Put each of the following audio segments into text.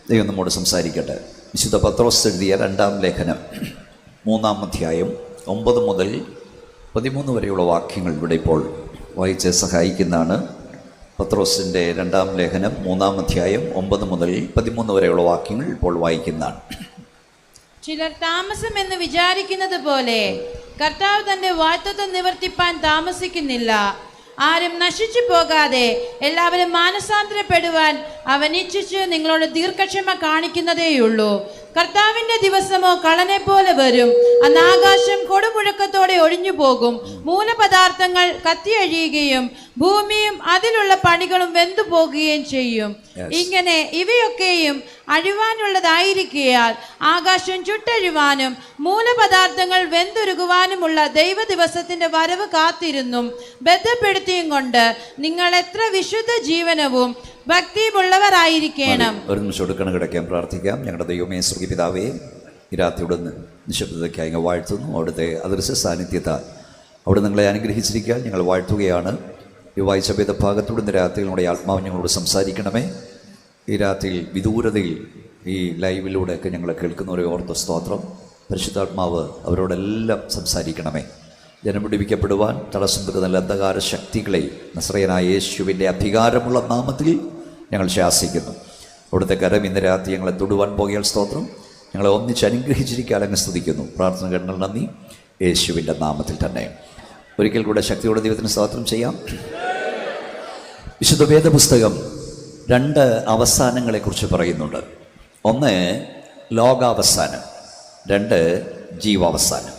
ദൈവം നമ്മോട് സംസാരിക്കട്ടെ. വിശുദ്ധ പത്രോസ് എഴുതിയ 2-ാം ലേഖനം 3-ാം അധ്യായം 9 മുതൽ 13 വരെയുള്ള വാക്യങ്ങൾ ഇവിടെ ഇപ്പോൾ വായിച്ച് സഹായിക്കുന്നതാണ്. പത്രോസിൻ്റെ 2-ാം ലേഖനം 3-ാം അധ്യായം 9 മുതൽ 13 വരെയുള്ള വാക്യങ്ങൾ ഇപ്പോൾ വായിക്കുന്നതാണ്. ചിലർ താമസം എന്ന് വിചാരിക്കുന്നത് പോലെ കർത്താവ് തന്റെ വാഗ്ദത്തം നിവർത്തിപ്പാൻ താമസിക്കുന്നില്ല. ആരും നശിച്ചു പോകാതെ എല്ലാവരും മാനസാന്തരപ്പെടുവാൻ അവൻ ഇച്ഛിച്ച് നിങ്ങളോട് ദീർഘക്ഷമ കാണിക്കുന്നതേയുള്ളൂ. കർത്താവിന്റെ ദിവസമോ കളനെ പോലെ വരും. അന്ന് ആകാശം കൊടുമുഴക്കത്തോടെ ഒഴിഞ്ഞു പോകും, മൂലപദാർത്ഥങ്ങൾ കത്തിയഴിയുകയും ഭൂമിയും അതിലുള്ള പണികളും വെന്തു പോകുകയും ചെയ്യും. ഇങ്ങനെ ഇവയൊക്കെയും അഴിവാനുള്ളതായിരിക്കയാൽ ആകാശം ചുട്ടഴിവാനും മൂലപദാർത്ഥങ്ങൾ വെന്തുരുകുവാനുമുള്ള ദൈവ ദിവസത്തിന്റെ വരവ് കാത്തിരുന്നും ബന്ധപ്പെടുത്തിയും കൊണ്ട് നിങ്ങൾ എത്ര വിശുദ്ധ ജീവനവും ഭക്തിയുമുള്ളവരായിരിക്കണം. ഒരു നിമിഷം എടുക്കണം, കിടക്കാൻ പ്രാർത്ഥിക്കാം. ഞങ്ങളുടെ ദൈവമേ, സ്വർഗ്ഗീയ പിതാവേ, ഈ രാത്രിയുടെ നിശബ്ദതയ്ക്കായി ഞങ്ങൾ വാഴ്ത്തുന്നു. അവിടുത്തെ അദൃശ്യ സാന്നിധ്യത്താൽ അവിടെ നിങ്ങളെ അനുഗ്രഹിച്ചിരിക്കാൻ ഞങ്ങൾ വാഴ്ത്തുകയാണ്. ഈ വായിച്ച വേദഭാഗത്തോടുന്ന രാത്രിയിൽ നമ്മുടെ ആത്മാവ് ഞങ്ങളോട് സംസാരിക്കണമേ. ഈ രാത്രിയിൽ വിദൂരതയിൽ ഈ ലൈവിലൂടെയൊക്കെ ഞങ്ങൾ കേൾക്കുന്നവരെ ഓർത്ത സ്തോത്രം. പരിശുദ്ധാത്മാവ് അവരോടെല്ലാം സംസാരിക്കണമേ. ജനം വിടുവിക്കപ്പെടുവാൻ തടസ്സം നല്ല അന്ധകാര ശക്തികളെ നസ്രയനായ യേശുവിൻ്റെ അധികാരമുള്ള നാമത്തിൽ ഞങ്ങൾ ശാസിക്കുന്നു. അവിടുത്തെ കരം ഇന്ന് രാത്രി ഞങ്ങളെ തൊടുവാൻ പോകിയാൽ സ്തോത്രം. ഞങ്ങളെ ഒന്നിച്ച് അനുഗ്രഹിച്ചിരിക്കാൻ അങ്ങ് സ്തുതിക്കുന്നു. പ്രാർത്ഥന കേട്ടങ്ങൾ നന്ദി, യേശുവിൻ്റെ നാമത്തിൽ തന്നെ. ഒരിക്കൽ കൂടെ ശക്തിയോടെ ദൈവത്തിന് സ്തോത്രം ചെയ്യാം. വിശുദ്ധ വേദപുസ്തകം 2 അവസാനങ്ങളെക്കുറിച്ച് പറയുന്നുണ്ട്. 1 ലോകാവസാനം, 2 ജീവാവസാനം.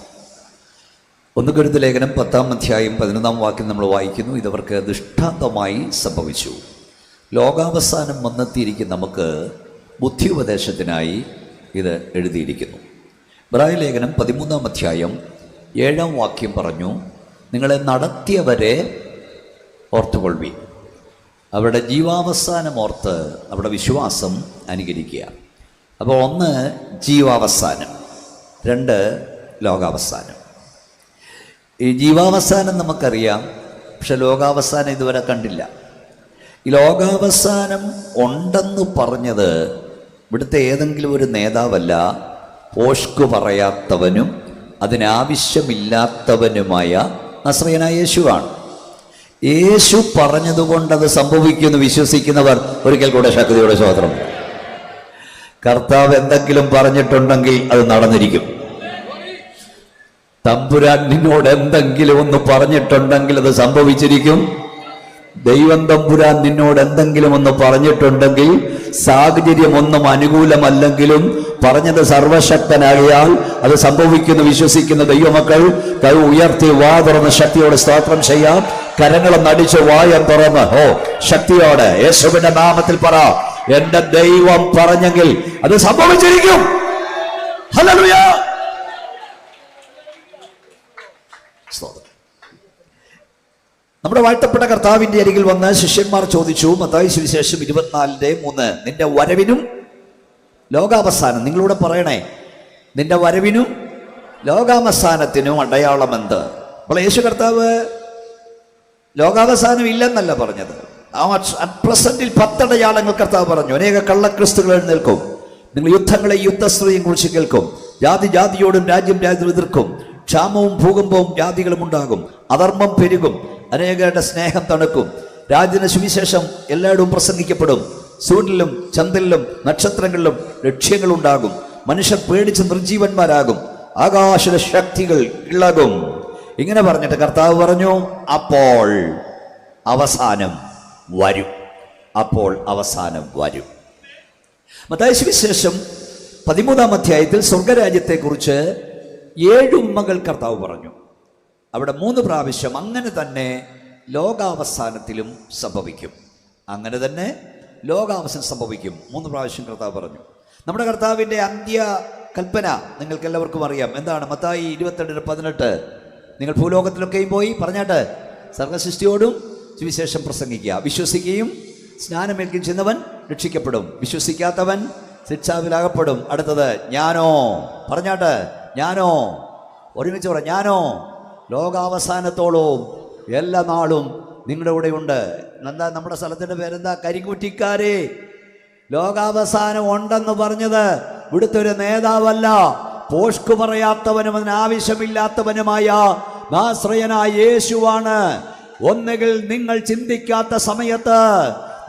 1 കൊരിന്ത്യർ ലേഖനം 10-ാം അധ്യായം 11-ാം വാക്യം നമ്മൾ വായിക്കുന്നു. ഇതവർക്ക് ദൃഷ്ടാന്തമായി സംഭവിച്ചു. ലോകാവസാനം വന്നെത്തിയിരിക്കും നമുക്ക് ബുദ്ധി ഉപദേശത്തിനായി ഇത് എഴുതിയിരിക്കുന്നു. ഇബ്രായ ലേഖനം 13-ാം അധ്യായം 7-ാം വാക്യം പറഞ്ഞു, നിങ്ങളെ നടത്തിയവരെ ഓർത്തുകൊള്ളി, അവരുടെ ജീവാവസാനം ഓർത്ത് അവരുടെ വിശ്വാസം അനുകരിക്കുക. അപ്പോൾ 1 ജീവാവസാനം, 2 ലോകാവസാനം. ഈ ജീവാവസാനം നമുക്കറിയാം, പക്ഷെ ലോകാവസാനം ഇതുവരെ കണ്ടില്ല. ഈ ലോകാവസാനം ഉണ്ടെന്ന് പറഞ്ഞത് ഇവിടുത്തെ ഏതെങ്കിലും ഒരു നേതാവല്ല, പോഷ്കു പറയാത്തവനും അതിനാവശ്യമില്ലാത്തവനുമായ നസ്രയനായ യേശുവാണ്. യേശു പറഞ്ഞതുകൊണ്ടത് സംഭവിക്കുമെന്ന് വിശ്വസിക്കുന്നവർ ഒരിക്കൽ കൂടെ ശക്തിയോടെ സ്തോത്രം. കർത്താവ് എന്തെങ്കിലും പറഞ്ഞിട്ടുണ്ടെങ്കിൽ അത് നടന്നിരിക്കും. തമ്പുരാൻ നിന്നോട് എന്തെങ്കിലും ഒന്ന് പറഞ്ഞിട്ടുണ്ടെങ്കിൽ അത് സംഭവിച്ചിരിക്കും. ദൈവം തമ്പുരാൻ നിന്നോട് എന്തെങ്കിലും ഒന്ന് പറഞ്ഞിട്ടുണ്ടെങ്കിൽ സാഹചര്യം ഒന്നും അനുകൂലമല്ലെങ്കിലും പറഞ്ഞത് സർവശക്തനാകിയാൽ അത് സംഭവിക്കുന്നു വിശ്വസിക്കുന്ന ദൈവമക്കൾ കൈ ഉയർത്തി വാ തുറന്ന് ശക്തിയോടെ സ്തോത്രം ചെയ്യാം. കരങ്ങളും അടിച്ച് വായം തുറന്ന് ശക്തിയോടെ യേശുവിന്റെ നാമത്തിൽ പറ, എന്റെ ദൈവം പറഞ്ഞെങ്കിൽ അത് സംഭവിച്ചിരിക്കും. ഹല്ലേലൂയ. നമ്മുടെ വാഴ്ത്തപ്പെട്ട കർത്താവിന്റെ അരികിൽ വന്ന് ശിഷ്യന്മാർ ചോദിച്ചു, മത്തായി സുവിശേഷം 24:3, നിന്റെ വരവിനും ലോകാവസാനം, നിങ്ങളൂടെ പറയണേ, നിന്റെ വരവിനും ലോകാവസാനത്തിനും അടയാളമെന്ത്? അപ്പോൾ യേശു കർത്താവ് ലോകാവസാനം ഇല്ലെന്നല്ല പറഞ്ഞത്. പ്രസന്റിൽ 10 അടയാളങ്ങൾ കർത്താവ് പറഞ്ഞു. അനേക കള്ളക്രിസ്തുകൾ എഴുന്നേൽക്കും, നിങ്ങൾ യുദ്ധങ്ങളെ യുദ്ധശ്രീയും കുറിച്ച് കേൾക്കും, ജാതി ജാതിയോടും രാജ്യം രാജ്യത്തോടും എതിർക്കും, ക്ഷാമവും ഭൂകമ്പവും ജാതികളും ഉണ്ടാകും, അധർമ്മം പെരുകും, അനേകരുടെ സ്നേഹം തണുക്കും, രാജ്യത്തിന് സുവിശേഷം എല്ലായിടവും പ്രസംഗിക്കപ്പെടും, സൂര്യനിലും ചന്ദ്രനിലും നക്ഷത്രങ്ങളിലും ലക്ഷ്യങ്ങളുണ്ടാകും, മനുഷ്യർ പേടിച്ച് നിർജീവന്മാരാകും, ആകാശ ശക്തികൾ ഇളകും. ഇങ്ങനെ പറഞ്ഞിട്ട് കർത്താവ് പറഞ്ഞു, അപ്പോൾ അവസാനം വരും. അപ്പോൾ അവസാനം വരും. മത്തായി സുവിശേഷം 13-ാം അധ്യായത്തിൽ സ്വർഗരാജ്യത്തെക്കുറിച്ച് 7 ഉമ്മകൾ കർത്താവ് പറഞ്ഞു. അവിടെ 3 പ്രാവശ്യം അങ്ങനെ തന്നെ ലോകാവസാനത്തിലും സംഭവിക്കും, അങ്ങനെ തന്നെ ലോകാവസാനം സംഭവിക്കും. 3 പ്രാവശ്യം കർത്താവ് പറഞ്ഞു. നമ്മുടെ കർത്താവിൻ്റെ അന്ത്യ കൽപ്പന നിങ്ങൾക്ക് എല്ലാവർക്കും അറിയാം. എന്താണ്? മത്തായി 22:18, നിങ്ങൾ ഭൂലോകത്തിലൊക്കെയും പോയി പറഞ്ഞാട്ട് സർവ്വസൃഷ്ടിയോടും സുവിശേഷം പ്രസംഗിക്കുക, വിശ്വസിക്കുകയും സ്നാനമേൽക്കുകയും ചെയ്യുന്നവൻ രക്ഷിക്കപ്പെടും, വിശ്വസിക്കാത്തവൻ ശിക്ഷാവിലാകപ്പെടും. അടുത്തത് ഞാനോ, പറഞ്ഞാട്ട് ഞാനോ, ഒരുമിച്ച് പറ, ഞാനോ ലോകാവസാനത്തോളവും എല്ലാ നാളും നിങ്ങളുടെ കൂടെ ഉണ്ട്. എന്താ നമ്മുടെ സ്ഥലത്തിൻ്റെ പേരെന്താ? കരിങ്കുറ്റിക്കാരെ. ലോകാവസാനം ഉണ്ടെന്ന് പറഞ്ഞത് ഇവിടുത്തെ ഒരു നേതാവല്ല, പോഷ്കു പറയാത്തവനും അതിനാവശ്യമില്ലാത്തവനുമായ നാസ്രയനായ യേശുവാണ്. ഒന്നുകിൽ നിങ്ങൾ ചിന്തിക്കാത്ത സമയത്ത്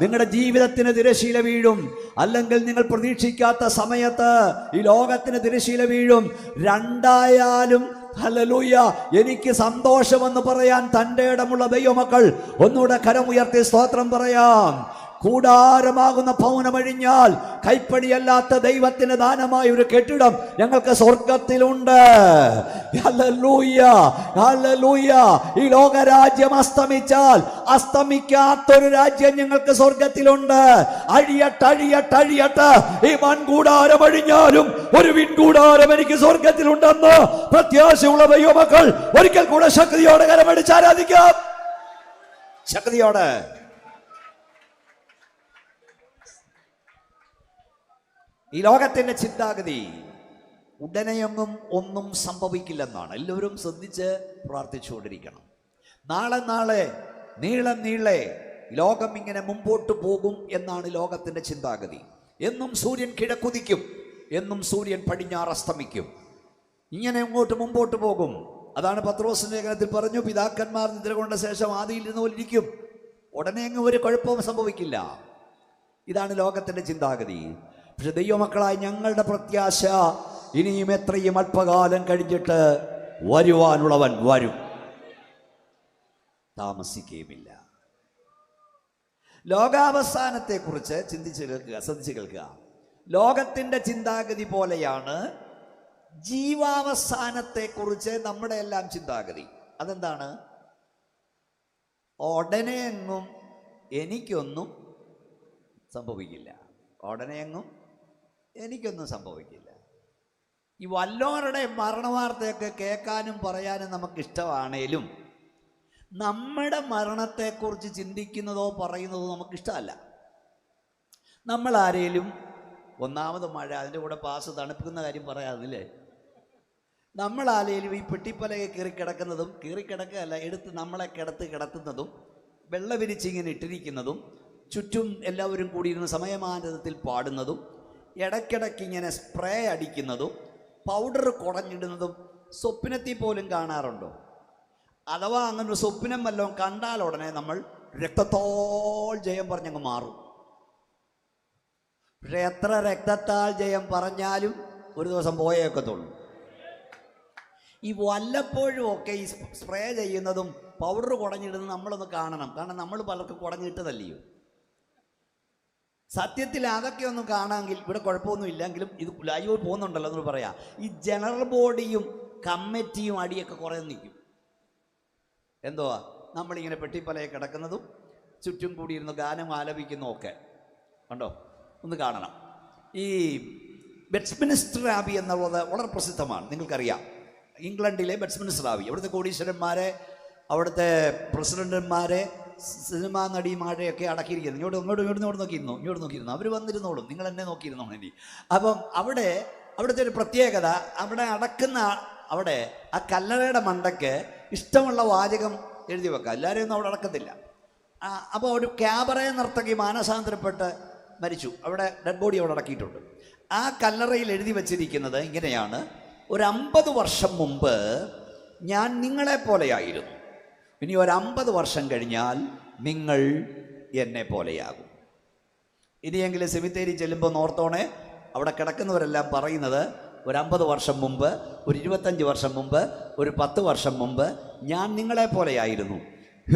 നിങ്ങളുടെ ജീവിതത്തിന് തിരശീല വീഴും, അല്ലെങ്കിൽ നിങ്ങൾ പ്രതീക്ഷിക്കാത്ത സമയത്ത് ഈ ലോകത്തിന് തിരശീല വീഴും. രണ്ടായാലും ഹല്ലേലൂയ, എനിക്ക് സന്തോഷമെന്ന് പറയാൻ തൻ്റെ ഇടമുള്ള ദൈവമക്കൾ ഒന്നുകൂടെ കരമുയർത്തി സ്തോത്രം പറയാം. കൂടാരമാകുന്ന ഭവനമഴിഞ്ഞാൽ കൈപ്പണിയല്ലാത്ത ദൈവത്തിന് ദാനമായ ഒരു കെട്ടിടം ഞങ്ങൾക്ക് സ്വർഗത്തിലുണ്ട്. Hallelujah, hallelujah. ഈ ലോകരാജ്യം അസ്തമിച്ചാൽ അസ്തമിക്കാത്തൊരു രാജ്യം ഞങ്ങൾക്ക് സ്വർഗത്തിലുണ്ട്. അഴിയട്ടെ, അഴിയട്ടെ, അഴിയട്ടെ. ഈ മൺകൂടാരം അഴിഞ്ഞാലും ഒരു വിൺകൂടാരം എനിക്ക് സ്വർഗത്തിലുണ്ടെന്ന് പ്രത്യാശയുള്ള ദൈവമക്കൾ ഒരിക്കൽ കൂടെ ശക്തിയോടെ കരമടിച്ച് ആരാധിക്കാം. ശക്തിയോടെ. ഈ ലോകത്തിന്റെ ചിന്താഗതി ഉടനെയൊന്നും ഒന്നും സംഭവിക്കില്ലെന്നാണ്. എല്ലാവരും ശ്രദ്ധിച്ച് പ്രാർത്ഥിച്ചുകൊണ്ടിരിക്കണം. നാളെ നീളെ ലോകം ഇങ്ങനെ മുമ്പോട്ട് പോകും എന്നാണ് ലോകത്തിന്റെ ചിന്താഗതി. എന്നും സൂര്യൻ കിഴക്കുദിക്കും, എന്നും സൂര്യൻ പടിഞ്ഞാറ് അസ്തമിക്കും. ഇങ്ങനെ അങ്ങോട്ട് മുമ്പോട്ട് പോകും. അതാണ് പത്രോസിന്റെ ലേഖനത്തിൽ പറഞ്ഞു, പിതാക്കന്മാർ നിദ്ര കൊണ്ട ശേഷം ആദിയിലിരുന്ന പോലെ ഇരിക്കും. ഉടനെ അങ്ങ് ഒരു കുഴപ്പവും സംഭവിക്കില്ല. ഇതാണ് ലോകത്തിന്റെ ചിന്താഗതി. പക്ഷെ ദൈവമക്കളായി ഞങ്ങളുടെ പ്രത്യാശ ഇനിയും എത്രയും അല്പകാലം കഴിഞ്ഞിട്ട് വരുവാനുള്ളവൻ വരും, താമസിക്കുകയുമില്ല. ലോകാവസാനത്തെക്കുറിച്ച് ശ്രദ്ധിച്ചു കേൾക്കുക. ലോകത്തിന്റെ ചിന്താഗതി പോലെയാണ് ജീവാവസാനത്തെക്കുറിച്ച് നമ്മുടെ എല്ലാം ചിന്താഗതി. അതെന്താണ്? ഉടനെ എങ്ങും എനിക്കൊന്നും സംഭവിക്കില്ല, ഉടനെ എങ്ങും എനിക്കൊന്നും സംഭവിക്കില്ല. ഈ വല്ലോരുടെ മരണവാർത്തയൊക്കെ കേൾക്കാനും പറയാനും നമുക്കിഷ്ടമാണേലും നമ്മുടെ മരണത്തെക്കുറിച്ച് ചിന്തിക്കുന്നതോ പറയുന്നതോ നമുക്കിഷ്ടമല്ല. നമ്മളാരേലും ഒന്നാമത് മഴ, അതിൻ്റെ കൂടെ പാസ്, തണുപ്പിക്കുന്ന കാര്യം പറയാതില്ലേ, നമ്മളാരേലും ഈ പെട്ടിപ്പലയെ കീറിക്കിടക്കുകയല്ല, എടുത്ത് നമ്മളെ കിടത്തുന്നതും വെള്ള വിരിച്ചിങ്ങനെ ഇട്ടിരിക്കുന്നതും ചുറ്റും എല്ലാവരും കൂടിയിരുന്ന് സമയമാനത്തിൽ പാടുന്നതും ഇടയ്ക്കിടയ്ക്ക് ഇങ്ങനെ സ്പ്രേ അടിക്കുന്നതും പൗഡർ കുടഞ്ഞിടുന്നതും സ്വപ്നത്തിൽ പോലും കാണാറുണ്ടോ? അഥവാ അങ്ങനെ ഒരു സ്വപ്നം വല്ലതും കണ്ടാൽ ഉടനെ നമ്മൾ രക്തത്തോൾ ജയം പറഞ്ഞങ്ങ് മാറും. പക്ഷെ എത്ര രക്തത്താൽ ജയം പറഞ്ഞാലും ഒരു ദിവസം പോയേക്കത്തുള്ളൂ. ഈ വല്ലപ്പോഴും ഒക്കെ ഈ സ്പ്രേ ചെയ്യുന്നതും പൗഡർ കുടഞ്ഞിടുന്നതും നമ്മളൊന്ന് കാണണം. കാരണം നമ്മൾ പലർക്കും കുടഞ്ഞിട്ടതല്ലയോ. സത്യത്തിൽ അതൊക്കെ ഒന്നും കാണാമെങ്കിൽ ഇവിടെ കുഴപ്പമൊന്നും ഇല്ലെങ്കിലും ഇത് ലൈവ് പോകുന്നുണ്ടല്ലോ എന്ന് പറയാം. ഈ ജനറൽ ബോഡിയും കമ്മിറ്റിയും അടിയൊക്കെ കുറേ നിൽക്കും. എന്തുവാ നമ്മളിങ്ങനെ പെട്ടിപ്പലയെ കിടക്കുന്നതും ചുറ്റും കൂടിയിരുന്ന് ഗാനം ആലപിക്കുന്നതും ഒക്കെ കണ്ടോ, ഒന്ന് കാണണം. ഈ വെസ്റ്റ്മിനിസ്റ്റർ ആബി എന്നുള്ളത് വളരെ പ്രസിദ്ധമാണ്, നിങ്ങൾക്കറിയാം. ഇംഗ്ലണ്ടിലെ വെസ്റ്റ്മിനിസ്റ്റർ ആബി, അവിടുത്തെ കോടീശ്വരന്മാരെ, അവിടുത്തെ പ്രസിഡന്റുമാരെ, സിനിമാ നടിമാരെയൊക്കെ അടക്കിയിരിക്കുന്നത്. ഇങ്ങോട്ട് നോക്കിയിരുന്നു, അവർ വന്നിരുന്നോളും, നിങ്ങൾ എന്നെ നോക്കിയിരുന്നോ ഇനി. അപ്പം അവിടുത്തെ ഒരു പ്രത്യേകത, അവിടെ അടക്കുന്ന അവിടെ ആ കല്ലറയുടെ മണ്ടയ്ക്ക് ഇഷ്ടമുള്ള വാചകം എഴുതി വെക്കാം. എല്ലാവരും ഒന്നും അവിടെ അടക്കത്തില്ല. അപ്പോൾ ഒരു ക്യാബറേ നർത്തകി മാനസാന്തരപ്പെട്ട് മരിച്ചു, അവിടെ ഡെഡ് ബോഡി അവിടെ അടക്കിയിട്ടുണ്ട്. ആ കല്ലറയിൽ എഴുതി വച്ചിരിക്കുന്നത് ഇങ്ങനെയാണ്: ഒരു 50 വർഷം മുമ്പ് ഞാൻ നിങ്ങളെപ്പോലെയായിരുന്നു, ഇനി ഒരു 50 വർഷം കഴിഞ്ഞാൽ നിങ്ങൾ എന്നെ പോലെയാകും. ഇനിയെങ്കിലും സെമിത്തേരി ചെല്ലുമ്പോൾ നോർത്തോണെ, അവിടെ കിടക്കുന്നവരെല്ലാം പറയുന്നത് ഒരു 50 വർഷം മുമ്പ്, ഒരു 25 വർഷം മുമ്പ്, ഒരു 10 വർഷം മുമ്പ് ഞാൻ നിങ്ങളെപ്പോലെയായിരുന്നു.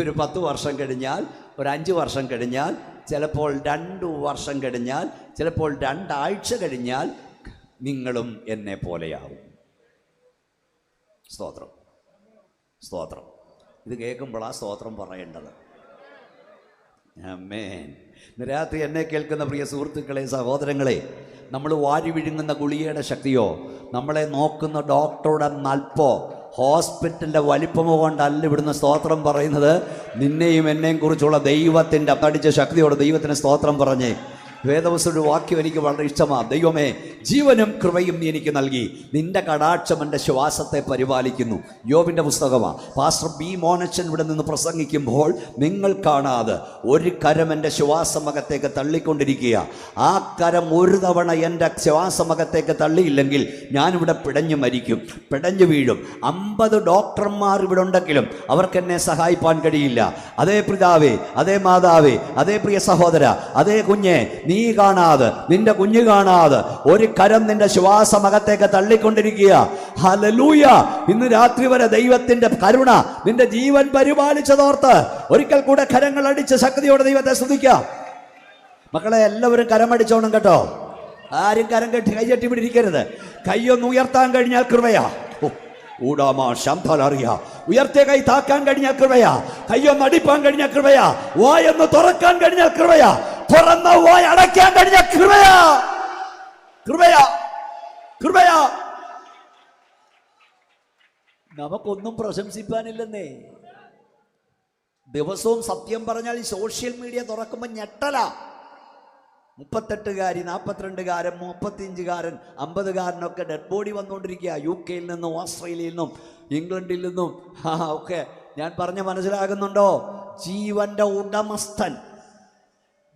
ഒരു 10 വർഷം കഴിഞ്ഞാൽ, ഒരു 5 വർഷം കഴിഞ്ഞാൽ, ചിലപ്പോൾ 2 വർഷം കഴിഞ്ഞാൽ, ചിലപ്പോൾ 2 ആഴ്ച കഴിഞ്ഞാൽ നിങ്ങളും എന്നെ പോലെയാവും. സ്തോത്രം, സ്തോത്രം. ഇത് കേൾക്കുമ്പോഴാണ് സ്തോത്രം പറയേണ്ടത്. ആമേൻ. ഇന്ന് രാത്രി എന്നെ കേൾക്കുന്ന പ്രിയ സുഹൃത്തുക്കളെ, സഹോദരങ്ങളെ, നമ്മൾ വാരി വിഴുങ്ങുന്ന ഗുളികയുടെ ശക്തിയോ, നമ്മളെ നോക്കുന്ന ഡോക്ടറുടെ നൽപ്പോ, ഹോസ്പിറ്റലിൻ്റെ വലിപ്പമോ കൊണ്ടല്ല ഇവിടുന്ന് സ്തോത്രം പറയുന്നത്. നിന്നെയും എന്നെയും കുറിച്ചുള്ള ദൈവത്തിൻ്റെ അടിച്ച ശക്തിയോട് ദൈവത്തിന് സ്തോത്രം പറഞ്ഞേ. വേദവസ്തുവിന്റെ വാക്യം എനിക്ക് വളരെ ഇഷ്ടമാണ്. ദൈവമേ, ജീവനും കൃപയും നീ എനിക്ക് നൽകി, നിന്റെ കടാക്ഷം എൻ്റെ ശ്വാസത്തെ പരിപാലിക്കുന്നു. യോബിൻ്റെ പുസ്തകമാണ്. പാസ്റ്റർ ബി മോനച്ചൻ ഇവിടെ നിന്ന് പ്രസംഗിക്കുമ്പോൾ നിങ്ങൾ കാണാതെ ഒരു കരം എൻ്റെ ശ്വാസമകത്തേക്ക് തള്ളിക്കൊണ്ടിരിക്കുക. ആ കരം ഒരു തവണ എൻ്റെ ശ്വാസമകത്തേക്ക് തള്ളിയില്ലെങ്കിൽ ഞാനിവിടെ പിടഞ്ഞു മരിക്കും, പിടഞ്ഞു വീഴും. 50 ഡോക്ടർമാർ ഇവിടെ ഉണ്ടെങ്കിലും അവർക്ക് എന്നെ സഹായിപ്പാൻ കഴിയില്ല. അതേ പിതാവേ, അതേ മാതാവേ, അതേ പ്രിയ സഹോദര, അതേ കുഞ്ഞെ, നീ കാണാതെ, നിന്റെ കുഞ്ഞ് കാണാതെ ഒരു കരം നിന്റെ ശ്വാസമകത്തേക്ക് തള്ളിക്കൊണ്ടിരിക്കുക. ഹല്ലേലൂയ. ഇന്ന് രാത്രി വരെ ദൈവത്തിന്റെ കരുണ നിന്റെ ജീവൻ പരിപാലിച്ചതോർത്ത് ഒരിക്കൽ കൂടെ കരങ്ങൾ അടിച്ച് ശക്തിയോടെ ദൈവത്തെ സ്തുതിക്കാം. മക്കളെ, എല്ലാവരും കരമടിച്ചോണം കേട്ടോ. ആരും കരം കെട്ടി കൈചട്ടി പിടിയിരിക്കരുത്. കൈയൊന്ന് ഉയർത്താൻ കഴിഞ്ഞാൽ കൃപയാ. ഉയർത്തിയ കൈ താക്കാൻ കഴിഞ്ഞാൽ കൃപയാ. കൈയൊന്ന് അടിപ്പാൻ കഴിഞ്ഞാൽ കൃപയാ. വായൊന്ന് തുറക്കാൻ കഴിഞ്ഞാൽ കൃപയാ. തുറന്ന വായ അടയ്ക്കാൻ കഴിഞ്ഞാൽ കൃപയാ. കൃപയാ, കൃപയാ. നമുക്കൊന്നും പ്രശംസിപ്പാനില്ലെന്നേ. ദിവസവും സത്യം പറഞ്ഞാൽ ഈ സോഷ്യൽ മീഡിയ തുറക്കുമ്പോൾ ഞെട്ടല. 38കാരി, 42കാരൻ, 35കാരൻ, 50കാരനൊക്കെ ഡെഡ് ബോഡി വന്നുകൊണ്ടിരിക്കുക. UK നിന്നും, ഓസ്ട്രേലിയയിൽ നിന്നും, ഇംഗ്ലണ്ടിൽ നിന്നും ഒക്കെ. ഞാൻ പറഞ്ഞ മനസ്സിലാകുന്നുണ്ടോ? ജീവന്റെ ഉടമസ്ഥൻ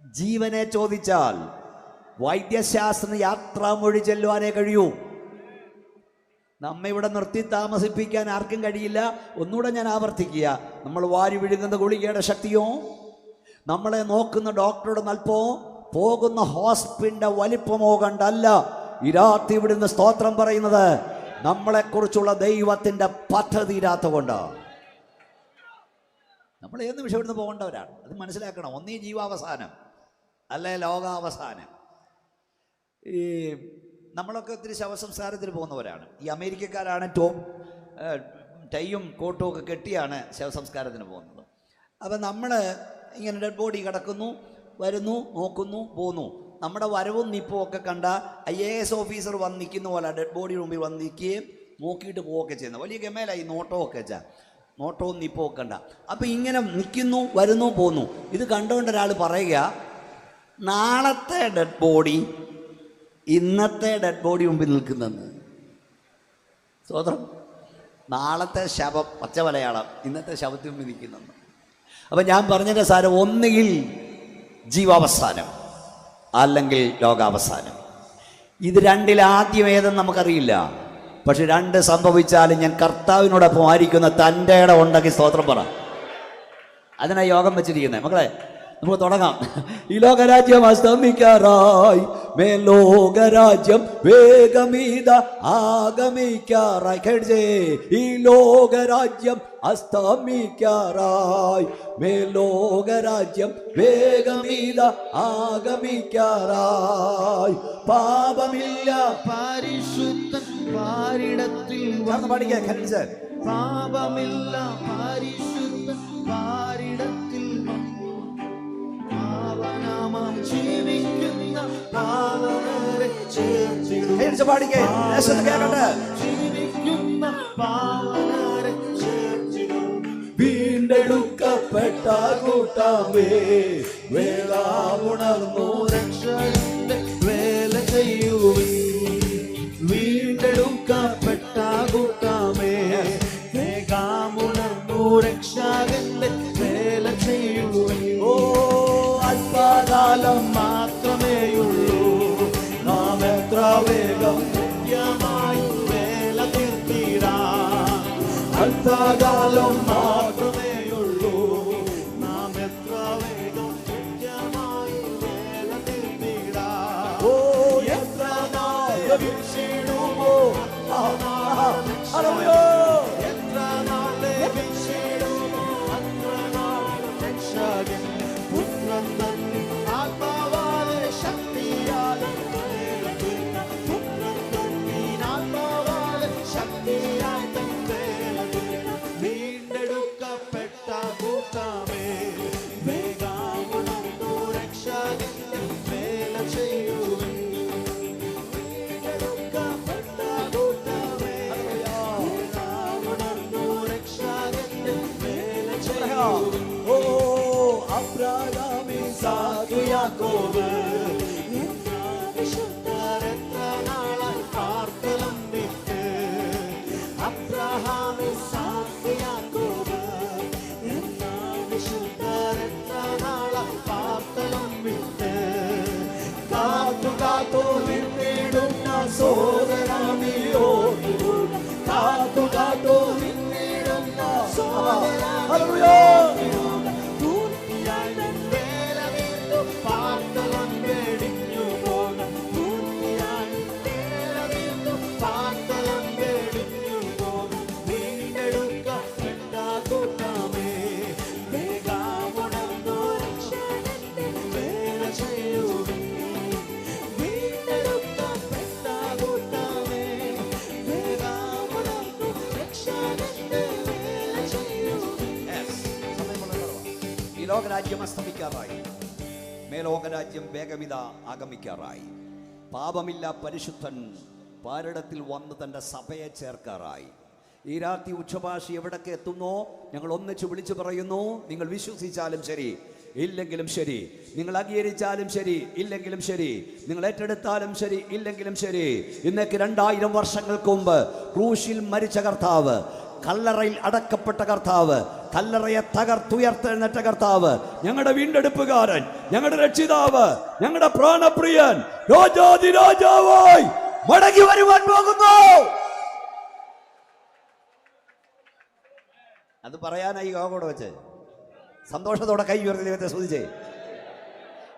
ജീവനെ ചോദിച്ചാൽ വൈദ്യശാസ്ത്ര യാത്രാമൊഴി ചെല്ലുവാനേ കഴിയൂ. നമ്മെ ഇവിടെ നിർത്തി താമസിപ്പിക്കാൻ ആർക്കും കഴിയില്ല. ഒന്നുകൂടെ ഞാൻ ആവർത്തിക്കുക, നമ്മൾ വാരി വിഴുങ്ങുന്ന ഗുളികയുടെ ശക്തിയോ, നമ്മളെ നോക്കുന്ന ഡോക്ടറുടെ നൽപ്പോ, പോകുന്ന ഹോസ്പിറ്റലിന്റെ വലിപ്പമോ കണ്ടല്ല ഈ രാത്രി ഇവിടുന്ന് സ്തോത്രം പറയുന്നത്. നമ്മളെക്കുറിച്ചുള്ള ദൈവത്തിന്റെ പദ്ധതി ഇരാത്തതുകൊണ്ട് നമ്മൾ ഏത് നിമിഷം ഇവിടുന്ന് പോകേണ്ടവരാണ്. അത് മനസ്സിലാക്കണം. ഒന്നീ ജീവാവസാനം, അല്ലെ ലോകാവസാനം. ഈ നമ്മളൊക്കെ ഒത്തിരി ശവസംസ്കാരത്തിന് പോകുന്നവരാണ്. ഈ അമേരിക്കക്കാരാണ് ടൈയും കോട്ടും ഒക്കെ കെട്ടിയാണ് ശവസംസ്കാരത്തിന് പോകുന്നത്. അപ്പം നമ്മൾ ഇങ്ങനെ ഡെഡ് ബോഡി കിടക്കുന്നു, വരുന്നു, നോക്കുന്നു, പോന്നു. നമ്മുടെ വരവും നിപ്പും ഒക്കെ കണ്ട IAS ഓഫീസർ വന്ന് നിൽക്കുന്ന പോലെ ഡെഡ് ബോഡിയുടെ മുമ്പിൽ വന്ന് നിൽക്കുകയും നോക്കിയിട്ട് പോവുകയൊക്കെ ചെയ്യുന്നത്. വലിയ ഗമേലായി നോട്ടമൊക്കെ വെച്ചാൽ, നോട്ടവും നിപ്പവും ഒക്കെ കണ്ട. അപ്പം ഇങ്ങനെ നിൽക്കുന്നു, വരുന്നു, പോന്നു. ഇത് കണ്ടുകൊണ്ട് ഒരാൾ പറയുക, നാളത്തെ ഡെഡ് ബോഡി ഇന്നത്തെ ഡെഡ് ബോഡി മുമ്പിൽ നിൽക്കുന്നെന്ന്. സ്വതന്ത്രം. നാളത്തെ ശവം, പച്ച മലയാളം, ഇന്നത്തെ ശവത്തിന് മുമ്പിൽ നിൽക്കുന്നെന്ന്. അപ്പം ഞാൻ പറഞ്ഞതിൻ്റെ സാരം, ഒന്നുകിൽ ജീവാവസാനം അല്ലെങ്കിൽ ലോകാവസാനം. ഇത് രണ്ടിൽ ആദ്യം ഏതെന്ന് നമുക്കറിയില്ല. പക്ഷെ രണ്ട് സംഭവിച്ചാലും ഞാൻ കർത്താവിനോടൊപ്പം ആയിരിക്കുന്ന തൻ്റെ ഇടം ഉണ്ടെങ്കിൽ സ്തോത്രം പറ. അതിനാണ് യോഗം വെച്ചിരിക്കുന്നത്. മക്കളെ, നമുക്ക് തുടങ്ങാം. ഈ ലോകരാജ്യം അസ്തമിക്കാറായി, മേലോകരാജ്യം വേഗമീത ആഗമിക്കാറായി. കേട്ടേ, ഈ ലോകരാജ്യം അസ്തമിക്കാറായി, മേലോകരാജ്യം വേഗമീത ആഗമിക്കാറായി. പാപമില്ല പരിശുദ്ധൻ പാരിടത്തിൽ പാടിക്കാൻ. പാപമില്ല പരിശുദ്ധൻ പാരിടത്തിൽ ജീവിക്കുന്ന പാവനരെ ചേർത്തിടും. ജീവിക്കുന്ന പാവനരെ ചേർത്തിടും. വീണ്ടെടുക്കപ്പെട്ട കൂട്ടാമേ, വേളാവുണർന്നു രക്ഷയുടെ വേല ചെയ്യുവിൻ. വീണ്ടെടുക്കപ്പെട്ട കൂട്ടാമേ, വേഗാമുണർന്നു രക്ഷകന്റെ വേല ചെയ്യുവിൻ. അല്പകാലം മാത്രമേയുള്ളൂ, നാം എത്ര വേഗം നിത്യമായി വേല തീർത്തിടാം. അല്പകാലം മാത്രമേയുള്ളൂ, നാം എത്ര വേഗം നിത്യമായി വേല തീർത്തിടാം. ഓ, എത്ര നാൾ ലഭിച്ചിടുമോ, എത്ര നാൾ ലഭിച്ചിടുമോ, അത്ര നാൾ രക്ഷകൻ പുത്രൻ തന്നെ ആത്മാവാലെ ശക്തിയാലെ പുത്രൻ തന്നെ ആത്മാവാലെ ശക്തിയാൽ തന്നെ വീണ്ടെടുക്കപ്പെട്ട കൂട്ടാമേ, വേഗാമുണർന്നു രക്ഷകന്റെ വേല ചെയ്യുവിൻ. വീണ്ടെടുക്കപ്പെട്ട കൂട്ടാമേ, ഹല്ലേലൂയ. ഈ ലോകരാജ്യം അസ്തമിക്കാറായി, മേലോകരാജ്യം വേഗമിത ആഗമിക്കാറായി. പാപമില്ല പരിശുദ്ധൻ പാരിടത്തിൽ വന്ന് തൻ്റെ സഭയെ ചേർക്കാറായി. ഈ രാത്രി ഉച്ചഭാഷി എവിടൊക്കെ എത്തുന്നോ ഞങ്ങൾ ഒന്നിച്ച് വിളിച്ചു പറയുന്നു, നിങ്ങൾ വിശ്വസിച്ചാലും ശരി ഇല്ലെങ്കിലും ശരി, നിങ്ങൾ അംഗീകരിച്ചാലും ശരി ഇല്ലെങ്കിലും ശരി, നിങ്ങൾ ഏറ്റെടുത്താലും ശരി ഇല്ലെങ്കിലും ശരി, ഇന്നേക്ക് 2000 വർഷങ്ങൾക്ക് മുമ്പ് ക്രൂശിൽ മരിച്ച കർത്താവ്, കല്ലറയിൽ അടക്കപ്പെട്ട കർത്താവ്, കല്ലറയെ തകർത്തുയർത്തെഴുന്നേറ്റ കർത്താവ്, ഞങ്ങളുടെ വീണ്ടെടുപ്പുകാരൻ, ഞങ്ങളുടെ രക്ഷിതാവ്, ഞങ്ങളുടെ പ്രാണപ്രിയൻ രാജാതിരാജാവായി മടങ്ങി വരുവാൻ പോകുന്നു. അത് പറയാനായി യോഗോടെ വെച്ച് സന്തോഷത്തോടെ കൈ ഉയർത്തി ദൈവത്തെ സ്തുതിച്ചേ.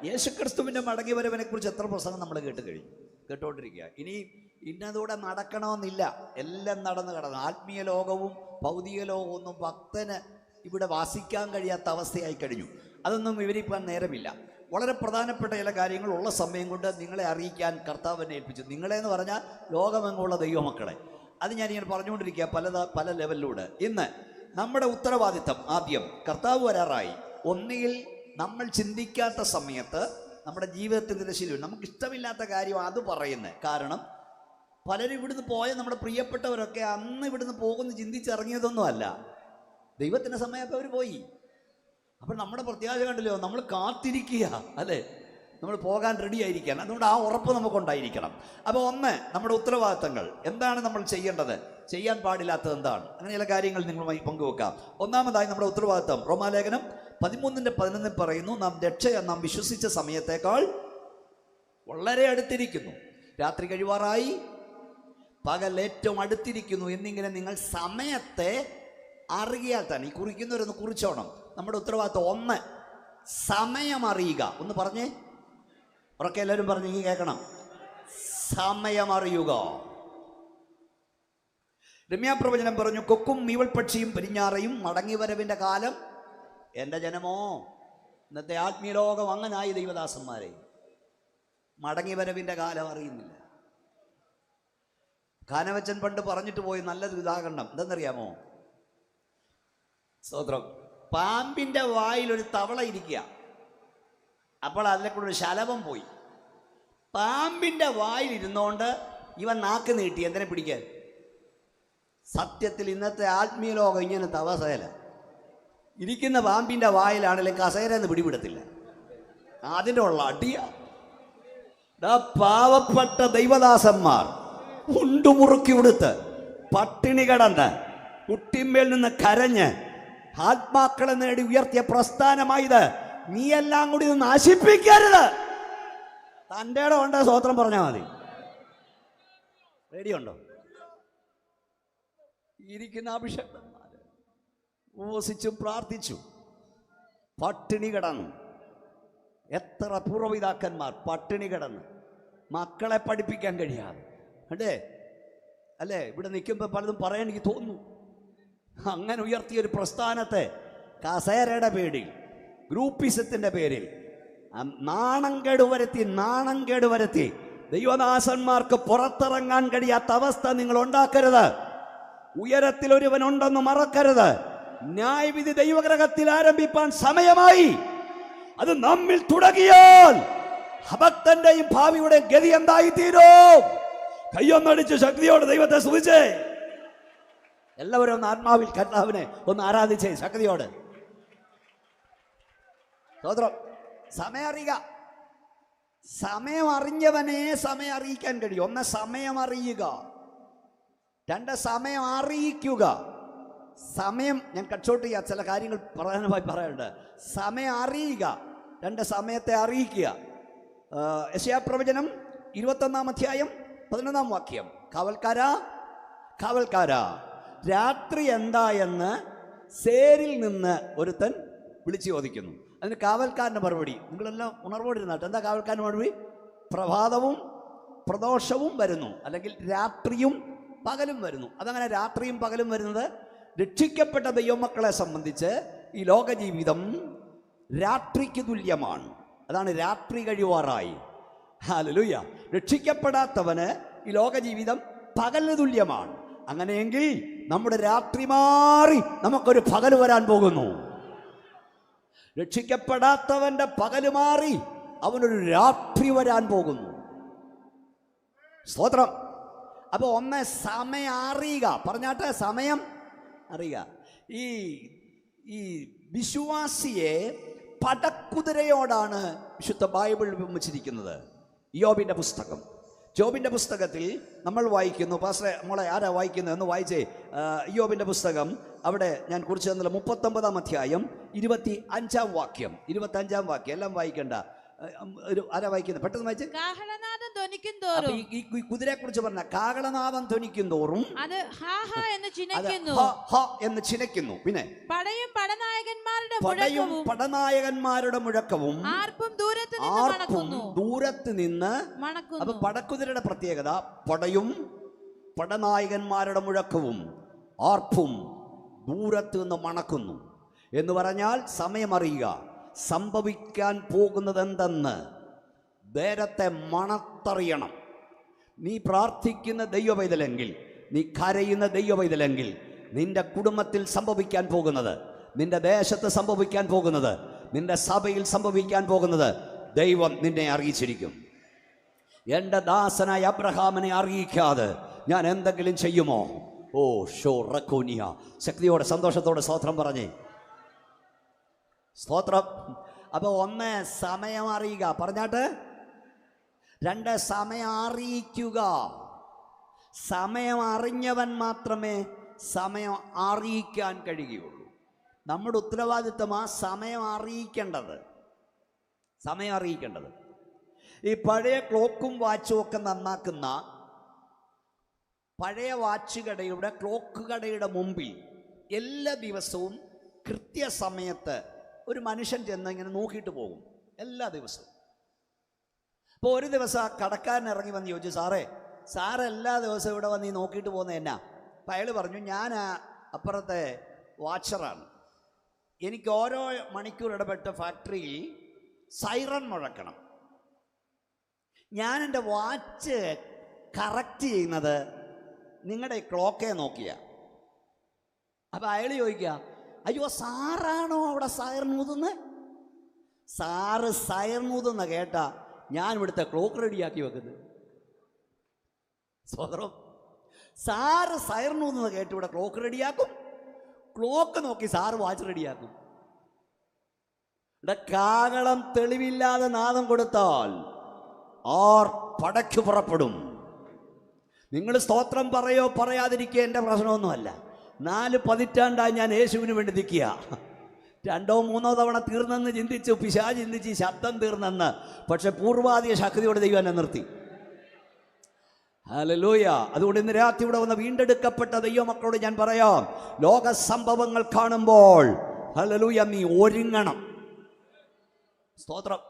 യേശുക്രിസ്തുവിന്റെ മടങ്ങി വരവിനെ കുറിച്ച് എത്ര പ്രസംഗം നമ്മൾ കേട്ടുകൊണ്ടിരിക്കുക. ഇനി ഇന്നതൂടെ നടക്കണമെന്നില്ല, എല്ലാം നടന്നു കിടന്നു. ആത്മീയ ലോകവും ഭൗതിക ലോകവും ഒന്നും ഭക്തന് ഇവിടെ വാസിക്കാൻ കഴിയാത്ത അവസ്ഥയായി കഴിഞ്ഞു. അതൊന്നും വിവരിക്കാൻ നേരമില്ല. വളരെ പ്രധാനപ്പെട്ട ചില കാര്യങ്ങൾ ഉള്ള സമയം കൊണ്ട് നിങ്ങളെ അറിയിക്കാൻ കർത്താവിനെ ഏൽപ്പിച്ചു. നിങ്ങളെന്ന് പറഞ്ഞാൽ ലോകമെങ്ങുള്ള ദൈവമക്കളെ. അത് ഞാനിങ്ങനെ പറഞ്ഞുകൊണ്ടിരിക്കുക പല ലെവലിലൂടെ. ഇന്ന് നമ്മുടെ ഉത്തരവാദിത്തം ആദ്യം, കർത്താവ് വരാറായി. ഒന്നുകിൽ നമ്മൾ ചിന്തിക്കാത്ത സമയത്ത് നമ്മുടെ ജീവിതത്തിൻ്റെ ശീലം, നമുക്ക് ഇഷ്ടമില്ലാത്ത കാര്യം അത് പറയുന്നത്. കാരണം പലരും ഇവിടുന്ന് പോയ നമ്മുടെ പ്രിയപ്പെട്ടവരൊക്കെ അന്ന് ഇവിടുന്ന് പോകുന്ന ചിന്തിച്ചിറങ്ങിയതൊന്നും അല്ല. ദൈവത്തിൻ്റെ സമയത്ത് അവർ പോയി. അപ്പം നമ്മുടെ പ്രത്യാശ കണ്ടില്ലോ, നമ്മൾ കാത്തിരിക്കുക, അല്ലേ? നമ്മൾ പോകാൻ റെഡി ആയിരിക്കാൻ. അതുകൊണ്ട് ആ ഉറപ്പ് നമുക്കുണ്ടായിരിക്കണം. അപ്പോൾ ഒന്ന്, നമ്മുടെ ഉത്തരവാദിത്തങ്ങൾ എന്താണ്, നമ്മൾ ചെയ്യേണ്ടത്, ചെയ്യാൻ പാടില്ലാത്തത് എന്താണ്, അങ്ങനെ ചില കാര്യങ്ങൾ നിങ്ങളുമായി പങ്കുവെക്കാം. ഒന്നാമതായി നമ്മുടെ ഉത്തരവാദിത്തം റോമാലേഖനം 13:11 പറയുന്നു, നാം നാം വിശ്വസിച്ച സമയത്തേക്കാൾ വളരെ അടുത്തിരിക്കുന്നു, രാത്രി കഴിവാറായി, പകൽ ഏറ്റവും അടുത്തിരിക്കുന്നു എന്നിങ്ങനെ നിങ്ങൾ സമയത്തെ അറിയാൽ തന്നെ. ഈ കുറിക്കുന്നവരൊന്ന് കുറിച്ചോണം. നമ്മുടെ ഉത്തരവാദിത്തം ഒന്ന്, സമയം അറിയുക. ഒന്ന് പറഞ്ഞേ, ഉറക്കെ എല്ലാവരും പറഞ്ഞെങ്കിൽ കേൾക്കണം. സമയം അറിയുക. രമ്യാപ്രവചനം പറഞ്ഞു, കൊക്കും മീവൽപക്ഷിയും പെരിഞ്ഞാറയും മടങ്ങിവരവിൻ്റെ കാലം എൻ്റെ ജനമോ. ഇന്നത്തെ ആത്മീയ ലോകം അങ്ങനായി ദൈവദാസന്മാരെ, മടങ്ങിവരവിൻ്റെ കാലം അറിയുന്നില്ല. കാനവച്ചൻ പണ്ട് പറഞ്ഞിട്ട് പോയി നല്ലൊരു ഉദാഹരണം എന്തെന്നറിയാമോ? സ്തോത്രം. പാമ്പിൻ്റെ വായിലൊരു തവള ഇരിക്കുക, അപ്പോൾ അതിലെ കൂടെ ഒരു ശലഭം പോയി. പാമ്പിൻ്റെ വായിലിരുന്നോണ്ട് ഇവൻ നാക്ക് നീട്ടി എന്തിനെ പിടിക്കാൻ. സത്യത്തിൽ ഇന്നത്തെ ആത്മീയ ലോകം ഇങ്ങനത്തെ അവസ്ഥയില. ഇരിക്കുന്ന പാമ്പിൻ്റെ വായിലാണെങ്കിലും കസേരന്ന് പിടിപിടത്തില്ല. അതിൻ്റെ ഉള്ള അടിയ. പാവപ്പെട്ട ദൈവദാസന്മാർ ഉണ്ടുമുറുക്കി ഉടുത്ത് പട്ടിണി കിടന്ന് കുട്ടിമ്മേൽ നിന്ന് കരഞ്ഞ് ആത്മാക്കളെ നേടി ഉയർത്തിയ പ്രസ്ഥാനമായത്. നീയെല്ലാം കൂടി ഇത് നശിപ്പിക്കരുത്. തൻ്റെ ഇടം ഉണ്ടോ? സ്വോത്രം പറഞ്ഞാൽ മതി. റെഡിയുണ്ടോ? ഇരിക്കുന്ന അഭിഷേകന്മാര് ഉപവസിച്ചും പ്രാർത്ഥിച്ചു പട്ടിണി കിടന്നു. എത്ര പൂർവ്വപിതാക്കന്മാർ പട്ടിണി കിടന്ന് മക്കളെ പഠിപ്പിക്കാൻ കഴിയാതെ. അല്ലേ? ഇവിടെ നിൽക്കുമ്പോൾ പലതും പറയാൻ എനിക്ക് തോന്നുന്നു. അങ്ങനെ ഉയർത്തിയൊരു പ്രസ്ഥാനത്തെ കസേരയുടെ പേരിൽ, ഗ്രൂപ്പിസത്തിൻ്റെ പേരിൽ നാണം കേട് വരുത്തി ദൈവദാസന്മാർക്ക് പുറത്തിറങ്ങാൻ കഴിയാത്ത അവസ്ഥ നിങ്ങൾ ഉണ്ടാക്കരുത്. ഉയരത്തിൽ ഒരുവനുണ്ടെന്ന് മറക്കരുത്. ന്യായവിധി ദൈവഗ്രഹത്തിൽ ആരംഭിപ്പാൻ സമയമായി. അത് നമ്മിൽ തുടങ്ങിയാൽ അഭക്തന്റെയും ഭാവിയുടെ ഗതി എന്തായി തീരും? കയ്യൊന്നടിച്ച് ശക്തിയോട് ദൈവത്തെ സ്തുതിച്ചേ. എല്ലാവരും ഒന്ന് ആത്മാവിൽ കർത്താവിനെ ഒന്ന് ആരാധിച്ചേ ശക്തിയോട്. സ്തോത്രം. സമയം അറിയുക. സമയം അറിഞ്ഞവനെ സമയം അറിയിക്കാൻ കഴിയും. ഒന്ന്, സമയം അറിയുക. രണ്ട്, സമയം അറിയിക്കുക. സമയം ഞാൻ കട്ട്ഷോട്ട് ചെയ്യാം, ചില കാര്യങ്ങൾ പ്രധാനമായി പറയാനുണ്ട്. സമയം അറിയുക. രണ്ട്, സമയത്തെ അറിയിക്കുക. യെശയ്യാപ്രവചനം 21-11 കാവൽക്കാരാ രാത്രി എന്താ എന്ന് സേരിൽ നിന്ന് ഒരുത്തൻ വിളിച്ചു ചോദിക്കുന്നു. അതിന് കാവൽക്കാരൻ്റെ മറുപടി, നിങ്ങളെല്ലാം ഉണർവോടിരുന്നാട്ട്, എന്താ കാവൽക്കാരൻ്റെ മറുപടി? പ്രഭാതവും പ്രദോഷവും വരുന്നു, അല്ലെങ്കിൽ രാത്രിയും പകലും വരുന്നു. അതങ്ങനെ രാത്രിയും പകലും വരുന്നത് രക്ഷിക്കപ്പെട്ട ദൈവമക്കളെ സംബന്ധിച്ച് ഈ ലോകജീവിതം രാത്രിക്ക് തുല്യമാണ്. അതാണ് രാത്രി കഴിവാറായി. ഹല്ലേലൂയ. രക്ഷിക്കപ്പെടാത്തവന് ഈ ലോകജീവിതം പകലിന് തുല്യമാണ്. അങ്ങനെയെങ്കിൽ നമ്മുടെ രാത്രി മാറി നമുക്കൊരു പകല് വരാൻ പോകുന്നു. രക്ഷിക്കപ്പെടാത്തവന്റെ പകല് മാറി അവനൊരു രാത്രി വരാൻ പോകുന്നു. സ്തോത്രം. അപ്പൊ ഒന്ന് സമയം അറിയുക, പറഞ്ഞാട്ടെ, സമയം അറിയുക. ഈ വിശ്വാസിയെ പടക്കുതിരയോടാണ് വിശുദ്ധ ബൈബിൾ ഉപമിച്ചിരിക്കുന്നത്. യോബിന്റെ പുസ്തകം, ജോബിന്റെ പുസ്തകത്തിൽ നമ്മൾ വായിക്കുന്നു. പാസ്റ്ററെ മോളെ ആരാ വായിക്കുന്നത് എന്ന് വായിച്ചേ. യോബിന്റെ പുസ്തകം, അവിടെ ഞാൻ കുറിച്ച് തന്നില്ല, 39-ാം അധ്യായം 25-ാം വാക്യം, 25-ാം വാക്യം. എല്ലാം വായിക്കണ്ട, ആരാ വായിക്കുന്നത്? പെട്ടെന്ന് വായിച്ച്. കാഹളനാദം ധ്വനിക്കും തോറും, ഈ കുതിരയെ കുറിച്ച് പറഞ്ഞ കാഹളനാദം ധ്വനിക്കും തോറും അത് ഹാ ഹാ എന്ന് ചിനയ്ക്കുന്നു, എന്ന് ചിനയ്ക്കുന്നു. പിന്നെ പടയും പടനായകന്മാരുടെ മുഴക്കവും ആർപ്പും ദൂരത്ത് നിന്ന് മണക്കുന്നു. അപ്പൊ പടക്കുതിരയുടെ പ്രത്യേകത പടയും പടനായകന്മാരുടെ മുഴക്കവും ആർപ്പും ദൂരത്ത് നിന്ന് മണക്കുന്നു എന്ന് പറഞ്ഞാൽ സമയമറിയുക, സംഭവിക്കാൻ പോകുന്നത് എന്തെന്ന് നേരത്തെ മണത്തറിയണം. നീ പ്രാർത്ഥിക്കുന്ന ദൈവവൈതലെങ്കിൽ, നീ കരയുന്ന ദൈവവൈതലെങ്കിൽ, നിന്റെ കുടുംബത്തിൽ സംഭവിക്കാൻ പോകുന്നത്, നിന്റെ ദേശത്ത് സംഭവിക്കാൻ പോകുന്നത്, നിന്റെ സഭയിൽ സംഭവിക്കാൻ പോകുന്നത് ദൈവം നിന്നെ അറിയിച്ചിരിക്കും. എൻ്റെ ദാസനായ അബ്രഹാമിനെ അറിയിക്കാതെ ഞാൻ എന്തെങ്കിലും ചെയ്യുമോ? ഓ ഷോ റക്കോനിയ. ശക്തിയോടെ സന്തോഷത്തോടെ സ്തോത്രം പറഞ്ഞേ. സ്തോത്രം. അപ്പൊ ഒന്ന് സമയം അറിയുക, പറഞ്ഞാട്ട്. രണ്ട് സമയം അറിയിക്കുക. സമയം അറിഞ്ഞവൻ മാത്രമേ സമയം അറിയിക്കാൻ കഴിയുകയുള്ളൂ. നമ്മുടെ ഉത്തരവാദിത്വം ആ സമയം അറിയിക്കേണ്ടത്. സമയം അറിയിക്കേണ്ടത്. ഈ പഴയ ക്ലോക്കും വാച്ചും ഒക്കെ നന്നാക്കുന്ന പഴയ വാച്ച് കടയുടെ, ക്ലോക്ക് കടയുടെ മുമ്പിൽ എല്ലാ ദിവസവും കൃത്യസമയത്ത് ഒരു മനുഷ്യൻ ചെന്ന് ഇങ്ങനെ നോക്കിയിട്ട് പോകും, എല്ലാ ദിവസവും. അപ്പോൾ ഒരു ദിവസം ആ കടക്കാരൻ ഇറങ്ങി വന്ന് ചോദിച്ചു, സാറ് എല്ലാ ദിവസവും ഇവിടെ വന്ന് ഈ നോക്കിയിട്ട് പോകുന്നത് എന്നാ? അപ്പം അയാൾ പറഞ്ഞു, ഞാൻ അപ്പുറത്തെ വാച്ചറാണ്, എനിക്ക് ഓരോ മണിക്കൂർ ഇടപെട്ട ഫാക്ടറിയിൽ സൈറൺ മുഴക്കണം. ഞാൻ എൻ്റെ വാച്ച് കറക്റ്റ് ചെയ്യുന്നത് നിങ്ങളുടെ ക്ലോക്കെ നോക്കിയ. അപ്പം അയാൾ ചോദിക്കുക, അയ്യോ സാറാണോ അവിടെ സൈറൺ ഊതുന്നത്? സാറ് സൈറൺ ഊതുന്ന കേട്ടാ ഞാൻ ഇവിടുത്തെ ക്ലോക്ക് റെഡിയാക്കി വെക്കുന്നത്. സ്വതന്ത്രം. സാറ് സൈറൺ ഊതുന്നത് കേട്ട് ഇവിടെ ക്ലോക്ക് റെഡിയാക്കും, ക്ലോക്ക് നോക്കി സാറ് വാച്ച് റെഡിയാക്കും. ഇവിടെ കാഹളം തെളിവില്ലാതെ നാദം കൊടുത്താൽ ആർ പടയ്ക്ക് പുറപ്പെടും. നിങ്ങൾ സ്തോത്രം പറയോ പറയാതിരിക്കുക എൻ്റെ പ്രശ്നമൊന്നുമല്ല. 4 പതിറ്റാണ്ടായി ഞാൻ യേശുവിന് വേണ്ടി നിൽക്കുക. 2 or 3 തവണ തീർന്നെന്ന് ചിന്തിച്ചു, പിശാച് ചിന്തിച്ച് ശബ്ദം തീർന്നെന്ന്. പക്ഷെ പൂർവാധിക ശക്തിയോടെ ദൈവം എന്നെ നിർത്തി. ഹല്ലേലൂയ. അതുകൊണ്ട് ഇന്ന് രാത്രി ഇവിടെ വന്ന വീണ്ടെടുക്കപ്പെട്ട ദൈവമക്കളോട് ഞാൻ പറയാം, ലോക സംഭവങ്ങൾ കാണുമ്പോൾ ഹല്ലേലൂയ നീ ഒരുങ്ങണം. സ്തോത്രം.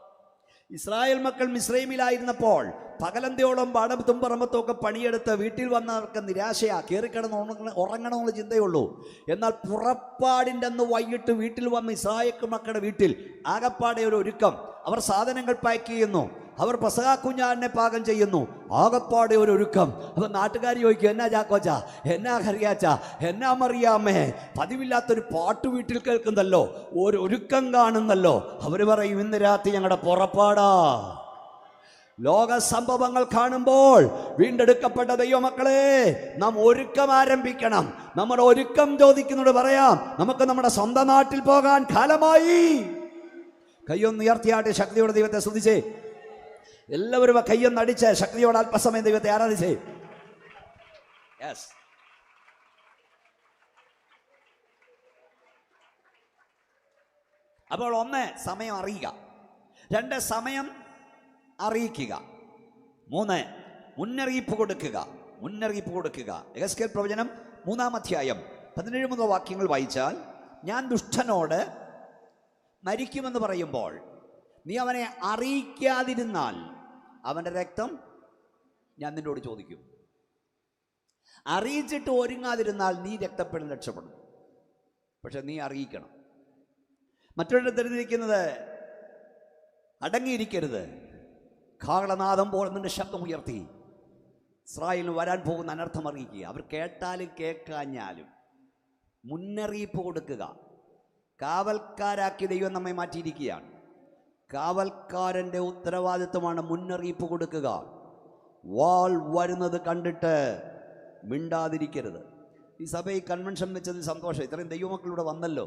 ഇസ്രായേൽ മക്കൾ മിസ്രൈമിലായിരുന്നപ്പോൾ പകലന്തിയോളം പാടത്തും പറമ്പത്തും ഒക്കെ പണിയെടുത്ത് വീട്ടിൽ വന്നവർക്ക് നിരാശയാ, കയറിക്കിടന്ന് ഉറങ്ങണമെന്നുള്ള ചിന്തയുള്ളൂ. എന്നാൽ പുറപ്പാടിൻ്റെ അന്ന് വൈകിട്ട് വീട്ടിൽ വന്ന് ഇസ്രായേൽ മക്കളുടെ വീട്ടിൽ ആകപ്പാടെ ഒരു ഒരുക്കം. അവർ സാധനങ്ങൾ പാക്ക് ചെയ്യുന്നു, അവർ പെസഹ കുഞ്ഞാടിനെ പാകം ചെയ്യുന്നു, ആകപ്പാടെ ഒരു ഒരുക്കം. അപ്പം നാട്ടുകാർ ചോദിക്കും, എന്നാ ചാക്കോച്ച, എന്നാ ഹരിയാച്ച, എന്നാ മറിയാമ്മേ, പതിവില്ലാത്തൊരു പാട്ട് വീട്ടിൽ കേൾക്കുന്നല്ലോ, ഒരു ഒരുക്കം കാണുന്നല്ലോ. അവർ പറയും, ഇന്ന് രാത്രി ഞങ്ങളുടെ പുറപ്പാടാ. ലോക സംഭവങ്ങൾ കാണുമ്പോൾ വീണ്ടെടുക്കപ്പെട്ട ദൈവമക്കളെ നാം ഒരുക്കം ആരംഭിക്കണം. നമ്മുടെ ഒരുക്കം ചോദിക്കുന്നോട് പറയാം, നമുക്ക് നമ്മുടെ സ്വന്തം നാട്ടിൽ പോകാൻ കാലമായി. കയ്യൊന്ന് ഉയർത്തിയാട്ടെ, ശക്തിയോടെ ദൈവത്തെ സ്തുതിച്ചേ. എല്ലാവരും കയ്യൊന്ന് അടിച്ച് ശക്തിയോടെ അല്പസമയം ദൈവത്തെ ആരാധിച്ചേ. യെസ്. അപ്പോൾ ഒന്ന് സമയം അറിയുക, 2 സമയം അറിയിക്കുക, 3 മുന്നറിയിപ്പ് കൊടുക്കുക. മുന്നറിയിപ്പ് കൊടുക്കുക. യെഹെസ്കേൽ പ്രവചനം 3-ാം അധ്യായം 17 വാക്യങ്ങൾ വായിച്ചാൽ ഞാൻ ദുഷ്ടനോട് മരിക്കുമെന്ന് പറയുമ്പോൾ നീ അവനെ അറിയിക്കാതിരുന്നാൽ അവൻ്റെ രക്തം ഞാൻ നിന്നോട് ചോദിക്കും. അറിയിച്ചിട്ട് ഒരുങ്ങാതിരുന്നാൽ നീ രക്തപ്പെടും, രക്ഷപ്പെടും. പക്ഷെ നീ അറിയിക്കണം. മറ്റൊരു തെളിഞ്ഞിരിക്കുന്നത് അടങ്ങിയിരിക്കരുത്. കാഹളനാദം പോലെ നിന്റെ ശബ്ദം ഉയർത്തി ഇസ്രായേലിന് വരാൻ പോകുന്ന അനർത്ഥം അറിയിക്കുക. അവർ കേട്ടാലും കേൾക്കാഞ്ഞാലും മുന്നറിയിപ്പ് കൊടുക്കുക. കാവൽക്കാരാക്കി ദൈവം നമ്മെ മാറ്റിയിരിക്കുകയാണ്. കാവൽക്കാരൻ്റെ ഉത്തരവാദിത്വമാണ് മുന്നറിയിപ്പ് കൊടുക്കുക. വാൾ വരുന്നത് കണ്ടിട്ട് മിണ്ടാതിരിക്കരുത്. ഈ സഭയിൽ കൺവെൻഷൻ വെച്ചതിൽ സന്തോഷം. ഇത്രയും ദൈവമക്കളിവിടെ വന്നല്ലോ,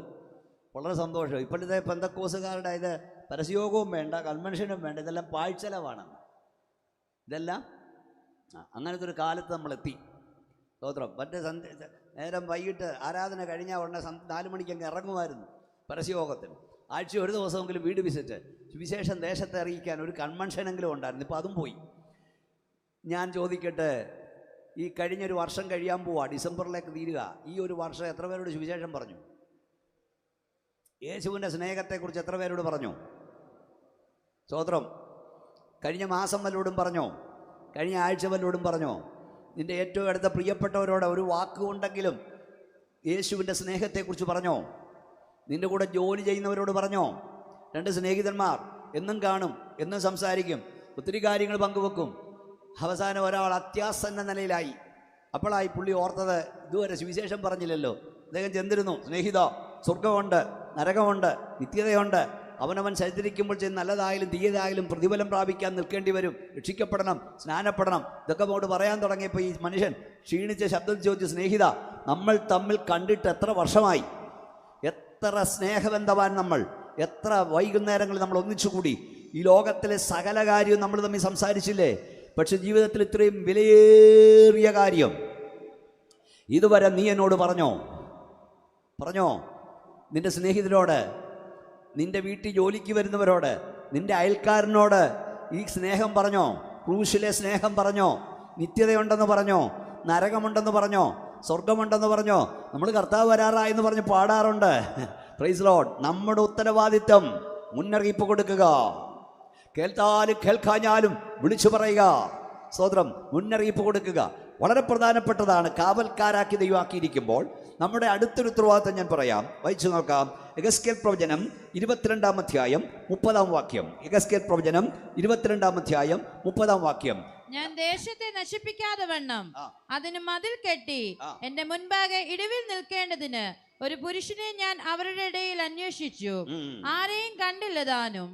വളരെ സന്തോഷം. ഇപ്പോഴത്തെ പെന്തക്കോസുകാരുടെ ഇത് പരസ്യയോഗവും വേണ്ട, കൺവെൻഷനും വേണ്ട, ഇതെല്ലാം പാഴ്ചെലവാണ്. ഇതെല്ലാം അങ്ങനത്തെ ഒരു കാലത്ത് നമ്മളെത്തി. സ്തോത്രം. മറ്റേ നേരം വൈകിട്ട് ആരാധന കഴിഞ്ഞാൽ ഉടനെ 4 മണിക്ക് അങ്ങ് ഇറങ്ങുമായിരുന്നു പരസ്യയോഗത്തിന്. ആഴ്ച ഒരു ദിവസമെങ്കിലും വീട് വിസിറ്റ്, സുവിശേഷം ദേശത്തെ അറിയിക്കാൻ ഒരു കൺവെൻഷനെങ്കിലും ഉണ്ടായിരുന്നു. ഇപ്പോൾ അതും പോയി. ഞാൻ ചോദിക്കട്ടെ, ഈ കഴിഞ്ഞൊരു വർഷം കഴിയാൻ പോവാ, ഡിസംബറിലേക്ക് തീരുക. ഈ ഒരു വർഷം എത്ര പേരോട് സുവിശേഷം പറഞ്ഞു? യേശുവിൻ്റെ സ്നേഹത്തെക്കുറിച്ച് എത്ര പേരോട് പറഞ്ഞു? സ്തോത്രം. കഴിഞ്ഞ മാസം വല്ലോടും പറഞ്ഞോ? കഴിഞ്ഞ ആഴ്ച വല്ലോടും പറഞ്ഞോ? നിൻ്റെ ഏറ്റവും അടുത്ത പ്രിയപ്പെട്ടവരോട് ഒരു വാക്കുകൊണ്ടെങ്കിലും യേശുവിൻ്റെ സ്നേഹത്തെക്കുറിച്ച് പറഞ്ഞോ? നിൻ്റെ കൂടെ ജോലി ചെയ്യുന്നവരോട് പറഞ്ഞോ? 2 സ്നേഹിതന്മാർ എന്നും കാണും, എന്നും സംസാരിക്കും, ഒത്തിരി കാര്യങ്ങൾ പങ്കുവെക്കും. അവസാനം ഒരാൾ അത്യാസന്ന നിലയിലായി. അപ്പോഴായി പുള്ളി ഓർത്തത്, ഇതുവരെ സുവിശേഷം പറഞ്ഞില്ലല്ലോ. അദ്ദേഹം ചെന്നിരുന്നു, സ്നേഹിത, സ്വർഗമുണ്ട്, നരകമുണ്ട്, നിത്യതയുണ്ട്. അവനവൻ സഞ്ചരിക്കുമ്പോൾ ചെയ്യുന്ന നല്ലതായാലും തീയതായാലും പ്രതിഫലം പ്രാപിക്കാൻ നിൽക്കേണ്ടി വരും. രക്ഷിക്കപ്പെടണം, സ്നാനപ്പെടണം. ഇതൊക്കെ അങ്ങോട്ട് പറയാൻ തുടങ്ങിയപ്പോൾ ഈ മനുഷ്യൻ ക്ഷീണിച്ച ശബ്ദത്തിൽ ചോദിച്ചു, സ്നേഹിത, നമ്മൾ തമ്മിൽ കണ്ടിട്ട് എത്ര വർഷമായി? എത്ര സ്നേഹബന്ധവാൻ നമ്മൾ, എത്ര വൈകുന്നേരങ്ങളിൽ നമ്മൾ ഒന്നിച്ചുകൂടി. ഈ ലോകത്തിലെ സകല കാര്യവും നമ്മൾ തമ്മിൽ സംസാരിച്ചില്ലേ? പക്ഷെ ജീവിതത്തിൽ ഇത്രയും വിലയേറിയ കാര്യം ഇതുവരെ നീ എന്നോട് പറഞ്ഞോ? നിന്റെ സ്നേഹിതരോട്, നിന്റെ വീട്ടിൽ ജോലിക്ക് വരുന്നവരോട്, നിന്റെ അയൽക്കാരനോട് ഈ സ്നേഹം പറഞ്ഞോ? ക്രൂശിലെ സ്നേഹം പറഞ്ഞോ? നിത്യതയുണ്ടെന്ന് പറഞ്ഞോ? നരകമുണ്ടെന്ന് പറഞ്ഞോ? സ്വർഗമുണ്ടെന്ന് പറഞ്ഞോ? നമ്മൾ കർത്താവ് വരാറായെന്ന് പറഞ്ഞ് പാടാറുണ്ട്. Praise Lord. നമ്മുടെ ഉത്തരവാദിത്വം മുന്നറിയിപ്പ് കൊടുക്കുക. കേൾത്താലും കേൾക്കാഞ്ഞാലും വിളിച്ചു പറയുക. സ്തോത്രം. മുന്നറിയിപ്പ് കൊടുക്കുക വളരെ പ്രധാനപ്പെട്ടതാണ്. കാവൽക്കാരാക്കി ദൈവമാക്കിയിരിക്കുമ്പോൾ നമ്മുടെ അടുത്തൊരു ഉത്തരവാദിത്വം ഞാൻ പറയാം. വായിച്ചു നോക്കാം. യെഹെസ്കേൽ പ്രവചനം 22-ാം അധ്യായം 30-ാം വാക്യം. യെഹെസ്കേൽ പ്രവചനം 22-ാം അധ്യായം 30-ാം വാക്യം. ഞാൻ ദേശത്തെ നശിപ്പിക്കാതെ വണ്ണം അതിന് മതിൽ കെട്ടി എന്റെ മുൻപാകെ ഇടിവിൽ നിൽക്കേണ്ടതിന് ഒരു പുരുഷനെ ഞാൻ അവരുടെ ഇടയിൽ അന്വേഷിച്ചു, ആരെയും കണ്ടില്ല താനും.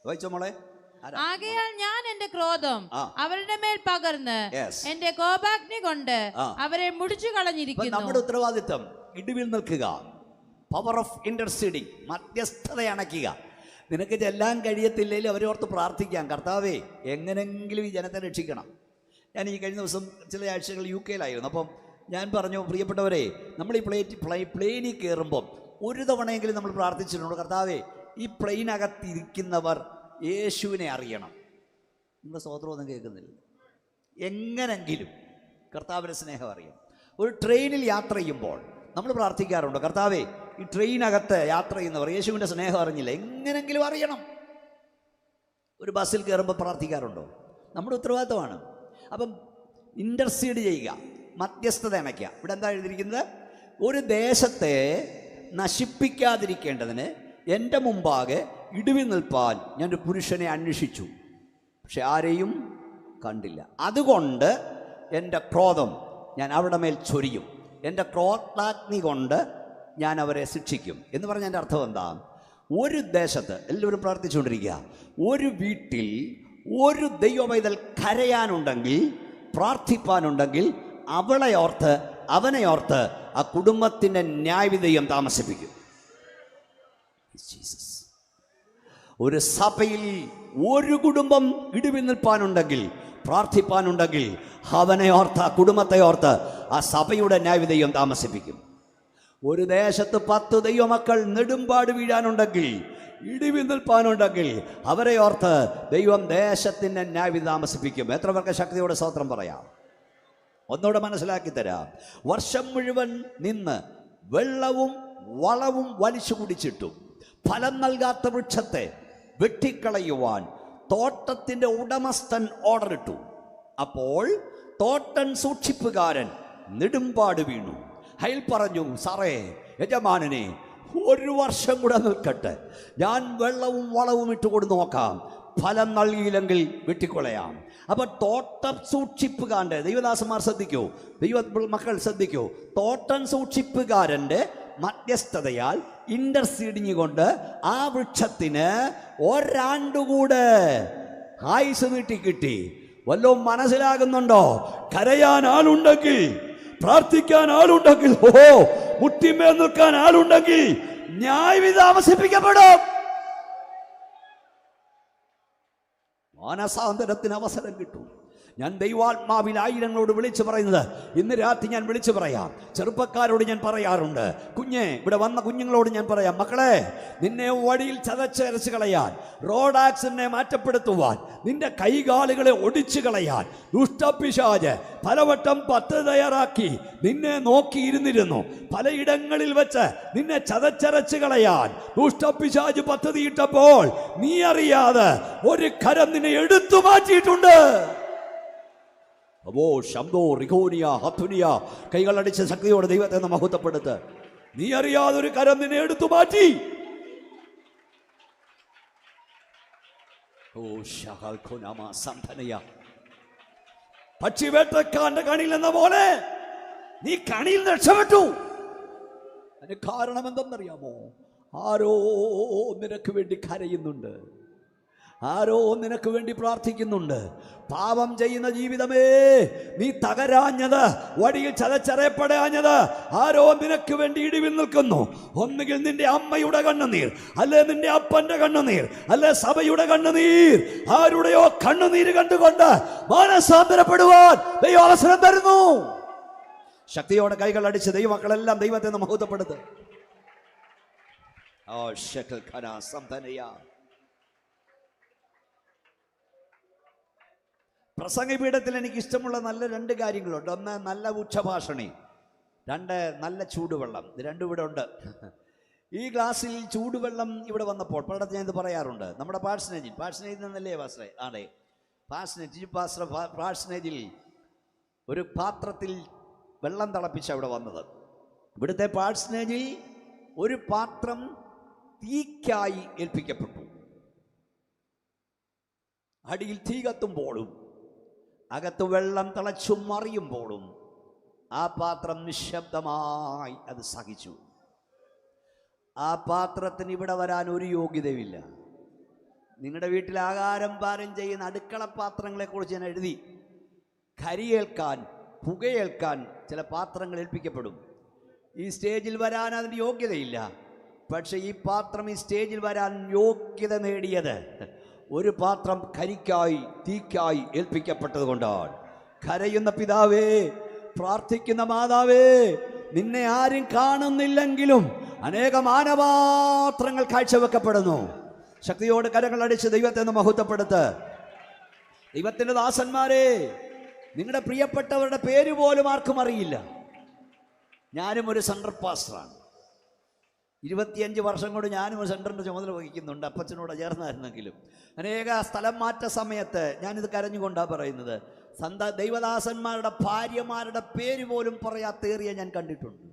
വായിച്ചോ മോളെ. ആകയാൽ ഞാൻ എന്റെ ക്രോധം അവരുടെ മേൽ പകർന്ന് എന്റെ കോപാഗ്നി കൊണ്ട് അവരെ മുടിച്ചു കളഞ്ഞിരിക്കുന്നു. നമ്മുടെ ഉത്തരവാദിത്വം ഇടിവിൽ നിൽക്കുക. പവർ ഓഫ് ഇന്റർസീഡിങ്, മധ്യസ്ഥത അണയ്ക്കുക. നിനക്ക് ചെല്ലാൻ കഴിയത്തില്ലെങ്കിൽ അവരോർത്ത് പ്രാർത്ഥിക്കാം, കർത്താവേ എങ്ങനെങ്കിലും ഈ ജനത്തെ രക്ഷിക്കണം. ഞാൻ ഈ കഴിഞ്ഞ ദിവസം ചില ആഴ്ചകൾ UK-യിലായിരുന്നു. അപ്പം ഞാൻ പറഞ്ഞു, പ്രിയപ്പെട്ടവരെ, നമ്മൾ ഈ പ്ലെയിനിൽ കയറുമ്പം ഒരു തവണയെങ്കിലും നമ്മൾ പ്രാർത്ഥിച്ചിട്ടുണ്ട്, കർത്താവേ ഈ പ്ലെയിനകത്തിരിക്കുന്നവർ യേശുവിനെ അറിയണം. നമ്മുടെ സ്തോത്രമൊന്നും കേൾക്കുന്നില്ല. എങ്ങനെങ്കിലും കർത്താവിൻ്റെ സ്നേഹം അറിയണം. ഒരു ട്രെയിനിൽ യാത്ര ചെയ്യുമ്പോൾ നമ്മൾ പ്രാർത്ഥിക്കാറുണ്ട്, കർത്താവേ ഈ ട്രെയിനകത്ത് യാത്ര ചെയ്യുന്നവർ യേശുവിൻ്റെ സ്നേഹം അറിഞ്ഞില്ല, എങ്ങനെങ്കിലും അറിയണം. ഒരു ബസ്സിൽ കയറുമ്പോൾ പ്രാർത്ഥിക്കാറുണ്ടോ? നമ്മുടെ ഉത്തരവാദിത്തമാണ്. അപ്പം ഇൻ്റർസീഡ് ചെയ്യുക, മധ്യസ്ഥത അണയ്ക്കുക. ഇവിടെ എന്താ എഴുതിയിരിക്കുന്നത്? ഒരു ദേശത്തെ നശിപ്പിക്കാതിരിക്കേണ്ടതിന് എൻ്റെ മുമ്പാകെ ഇടിവിൽ നിൽപ്പാൻ ഞാനൊരു പുരുഷനെ അന്വേഷിച്ചു, പക്ഷെ ആരെയും കണ്ടില്ല. അതുകൊണ്ട് എൻ്റെ ക്രോധം ഞാൻ അവിടെ മേൽ ചൊരിയും, എൻ്റെ ക്രോധാഗ്നി കൊണ്ട് ഞാൻ അവരെ ശിക്ഷിക്കും എന്ന് പറഞ്ഞ എൻ്റെ അർത്ഥം എന്താ? ഒരു ദേശത്ത് എല്ലാവരും പ്രാർത്ഥിച്ചുകൊണ്ടിരിക്കുക, ഒരു വീട്ടിൽ ഒരു ദൈവപൈതൽ കരയാനുണ്ടെങ്കിൽ, പ്രാർത്ഥിപ്പാനുണ്ടെങ്കിൽ അവളെ ഓർത്ത്, അവനെ ഓർത്ത് ആ കുടുംബത്തിൻ്റെ ന്യായവിധേയം താമസിപ്പിക്കും. ഒരു സഭയിൽ ഒരു കുടുംബം ഇടിവിൽ നിൽപ്പാനുണ്ടെങ്കിൽ, പ്രാർത്ഥിപ്പാനുണ്ടെങ്കിൽ അവനെ ഓർത്ത്, ആ കുടുംബത്തെ ഓർത്ത് ആ സഭയുടെ ന്യായവിധേയം താമസിപ്പിക്കും. ഒരു ദേശത്ത് 10 ദൈവമക്കൾ നെടുമ്പാട് വീഴാനുണ്ടെങ്കിൽ, ഇടിവിൽ നിൽപ്പാനുണ്ടെങ്കിൽ അവരെ ഓർത്ത് ദൈവം ദേശത്തിൻ്റെ ന്യായവിധി താമസിപ്പിക്കും. എത്ര പേർക്ക് ശക്തിയോടെ സ്തോത്രം പറയാം? ഒന്നുകൂടെ മനസ്സിലാക്കി തരാം. വർഷം മുഴുവൻ നിന്ന് വെള്ളവും വളവും വലിച്ചു കുടിച്ചിട്ടു. ഫലം നൽകാത്ത വൃക്ഷത്തെ വെട്ടിക്കളയുവാൻ തോട്ടത്തിൻ്റെ ഉടമസ്ഥൻ ഓർഡർ ഇട്ടു. അപ്പോൾ തോട്ടം സൂക്ഷിപ്പുകാരൻ നെടുമ്പാട് വീണു. അയാൾ പറഞ്ഞു, സാറേ, യജമാനനെ, 1 വർഷം കൂടെ നിൽക്കട്ടെ, ഞാൻ വെള്ളവും വളവും ഇട്ടുകൊണ്ട് നോക്കാം, ഫലം നൽകിയില്ലെങ്കിൽ വെട്ടിക്കൊളയാം. അപ്പൊ തോട്ടം സൂക്ഷിപ്പുകാരൻ്റെ, ദൈവദാസന്മാർ ശ്രദ്ധിക്കൂ, മക്കൾ ശ്രദ്ധിക്കൂ, തോട്ടം സൂക്ഷിപ്പുകാരൻ്റെ മധ്യസ്ഥതയാൽ ഇന്റർസീഡിങ് കൊണ്ട് ആ വൃക്ഷത്തിന് 1 ആണ്ടുകൂടെ ആയുസ് നീട്ടി കിട്ടി. വല്ലതും മനസ്സിലാകുന്നുണ്ടോ? കരയാൻ ആളുണ്ടെങ്കിൽ, പ്രാർത്ഥിക്കാൻ ആളുണ്ടെങ്കിൽ, മുട്ടിമേൽ നിൽക്കാൻ ആളുണ്ടെങ്കിൽ ന്യായവിധി താമസിപ്പിക്കപ്പെടും. മാനസാന്തരത്തിന് അവസരം കിട്ടും. ഞാൻ ദൈവാത്മാവിൽ ആയിരങ്ങളോട് വിളിച്ചു പറയുന്നത് ഇന്ന് രാത്രി ഞാൻ വിളിച്ചു പറയാം. ചെറുപ്പക്കാരോട് ഞാൻ പറയാറുണ്ട്, കുഞ്ഞെ, ഇവിടെ വന്ന കുഞ്ഞുങ്ങളോട് ഞാൻ പറയാം, മക്കളെ, നിന്നെ വഴിയിൽ ചതച്ചരച്ച് കളയാൻ, റോഡ് ആക്സിഡന്റിനെ മാറ്റപ്പെടുത്തുവാൻ, നിന്റെ കൈകാലുകളെ ഒടിച്ചു കളയാൻ ദുഷ്ടപിശാച് പലവട്ടം പദ്ധതി തയ്യാറാക്കി നിന്നെ നോക്കിയിരുന്നിരുന്നു. പലയിടങ്ങളിൽ വെച്ച് നിന്നെ ചതച്ചരച്ച് കളയാൻ ദുഷ്ടപിശാച് പദ്ധതിയിട്ടപ്പോൾ നീ അറിയാതെ ഒരു കരം നിന്നെ എടുത്തു മാറ്റിയിട്ടുണ്ട്. അപ്പോ ശബ്ദോ റിഖോനിയ ഹത്തുനിയ, കൈകളടിച്ച് ശക്തിയോടെ ദൈവത്തെ മഹത്വപ്പെടുത്ത്. നീ അറിയാതെ ഒരു കരം നിന്നെ എടുത്തു മാറ്റി. പക്ഷി വേട്ടക്കാരന്റെ കണിയിൽ എന്ന പോലെ നീ കണിയിൽ രക്ഷപ്പെട്ടു. അതിന് കാരണം എന്തെന്നറിയാമോ? ആരോ നിനക്ക് വേണ്ടി കരയുന്നുണ്ട്, ആരോ നിനക്ക് വേണ്ടി പ്രാർത്ഥിക്കുന്നുണ്ട്. പാപം ചെയ്യുന്ന ജീവിതമേ, നീ തകരാഞ്ഞത്, വഴിയിൽ ചതച്ചറയപ്പെടാഞ്ഞത്, ആരോ നിനക്ക് വേണ്ടി ഇടിവിൽ നിൽക്കുന്നു. ഒന്നുകിൽ നിന്റെ അമ്മയുടെ കണ്ണുനീർ, അല്ലെ നിന്റെ അപ്പന്റെ കണ്ണുനീർ, അല്ലെ സഭയുടെ കണ്ണുനീർ, ആരുടെയോ കണ്ണുനീര് കണ്ടുകൊണ്ട് മാനസാന്തരപ്പെടുവാൻ ദൈവം അവസരം തരുന്നു. ശക്തിയോടെ കൈകൾ അടിച്ച് ദൈവമക്കളെല്ലാം ദൈവത്തെ മഹത്വപ്പെടുത്ത്. പ്രസംഗപീഠത്തിൽ എനിക്ക് ഇഷ്ടമുള്ള നല്ല 2 കാര്യങ്ങളുണ്ട്. ഒന്ന്, നല്ല ഉച്ചഭാഷണി. 2, നല്ല ചൂടുവെള്ളം. ഇത് 2 ഇവിടെ ഉണ്ട്. ഈ ഗ്ലാസ്സിൽ ചൂടുവെള്ളം ഇവിടെ വന്നപ്പോൾ പലയിടത്ത് ഞാൻ ഇത് പറയാറുണ്ട്. നമ്മുടെ പാഴ്സനേജിൽ നിന്നല്ലേ പാസ്റ്ററെ? ആണേ, പാഴ്സനേജിൽ ഒരു പാത്രത്തിൽ വെള്ളം തിളപ്പിച്ച അവിടെ വന്നത്. ഇവിടുത്തെ പാഴ്സനേജിൽ ഒരു പാത്രം തീക്കായി ഏൽപ്പിക്കപ്പെട്ടു. അടിയിൽ തീ കത്തുമ്പോഴും അകത്ത് വെള്ളം തിളച്ചു മറിയുമ്പോഴും ആ പാത്രം നിശബ്ദമായി അത് സഹിച്ചു. ആ പാത്രത്തിന് ഇവിടെ വരാൻ ഒരു യോഗ്യതയുമില്ല. നിങ്ങളുടെ വീട്ടിൽ ആഹാരം പാകം ചെയ്യുന്ന അടുക്കള പാത്രങ്ങളെക്കുറിച്ച് ഞാൻ എഴുതി. കരിയേൽക്കാൻ, പുകയേൽക്കാൻ ചില പാത്രങ്ങൾ ഏൽപ്പിക്കപ്പെടും. ഈ സ്റ്റേജിൽ വരാൻ അതിന് യോഗ്യതയില്ല. പക്ഷെ ഈ പാത്രം ഈ സ്റ്റേജിൽ വരാൻ യോഗ്യത നേടിയത് ഒരു പാത്രം കരിക്കായി, തീക്കായി ഏൽപ്പിക്കപ്പെട്ടത് കൊണ്ടാണ്. കരയുന്ന പിതാവേ, പ്രാർത്ഥിക്കുന്ന മാതാവേ, നിന്നെ ആരും കാണുന്നില്ലെങ്കിലും അനേകം മാനപാത്രങ്ങൾ കാഴ്ചവെക്കപ്പെടുന്നു. ശക്തിയോട് കരങ്ങൾ അടിച്ച് ദൈവത്തെ മഹത്വപ്പെടുത്ത്. ദൈവത്തിൻ്റെ ദാസന്മാരെ, നിങ്ങളുടെ പ്രിയപ്പെട്ടവരുടെ പേര് പോലും ആർക്കും അറിയില്ല. ഞാനും ഒരു സെൻട്രൽ പാസ്റ്ററാണ്. 25 വർഷം കൊണ്ട് ഞാനും ഒരു സെൻറ്ററിൻ്റെ ചുമതല വഹിക്കുന്നുണ്ട്, അപ്പച്ചനോട് ചേർന്നായിരുന്നെങ്കിലും. അനേക സ്ഥലം മാറ്റ സമയത്ത് ഞാനിത് കരഞ്ഞുകൊണ്ടാണ് പറയുന്നത്. ദൈവദാസന്മാരുടെ ഭാര്യമാരുടെ പേര് പോലും പറയാത്തേറിയ ഞാൻ കണ്ടിട്ടുണ്ട്.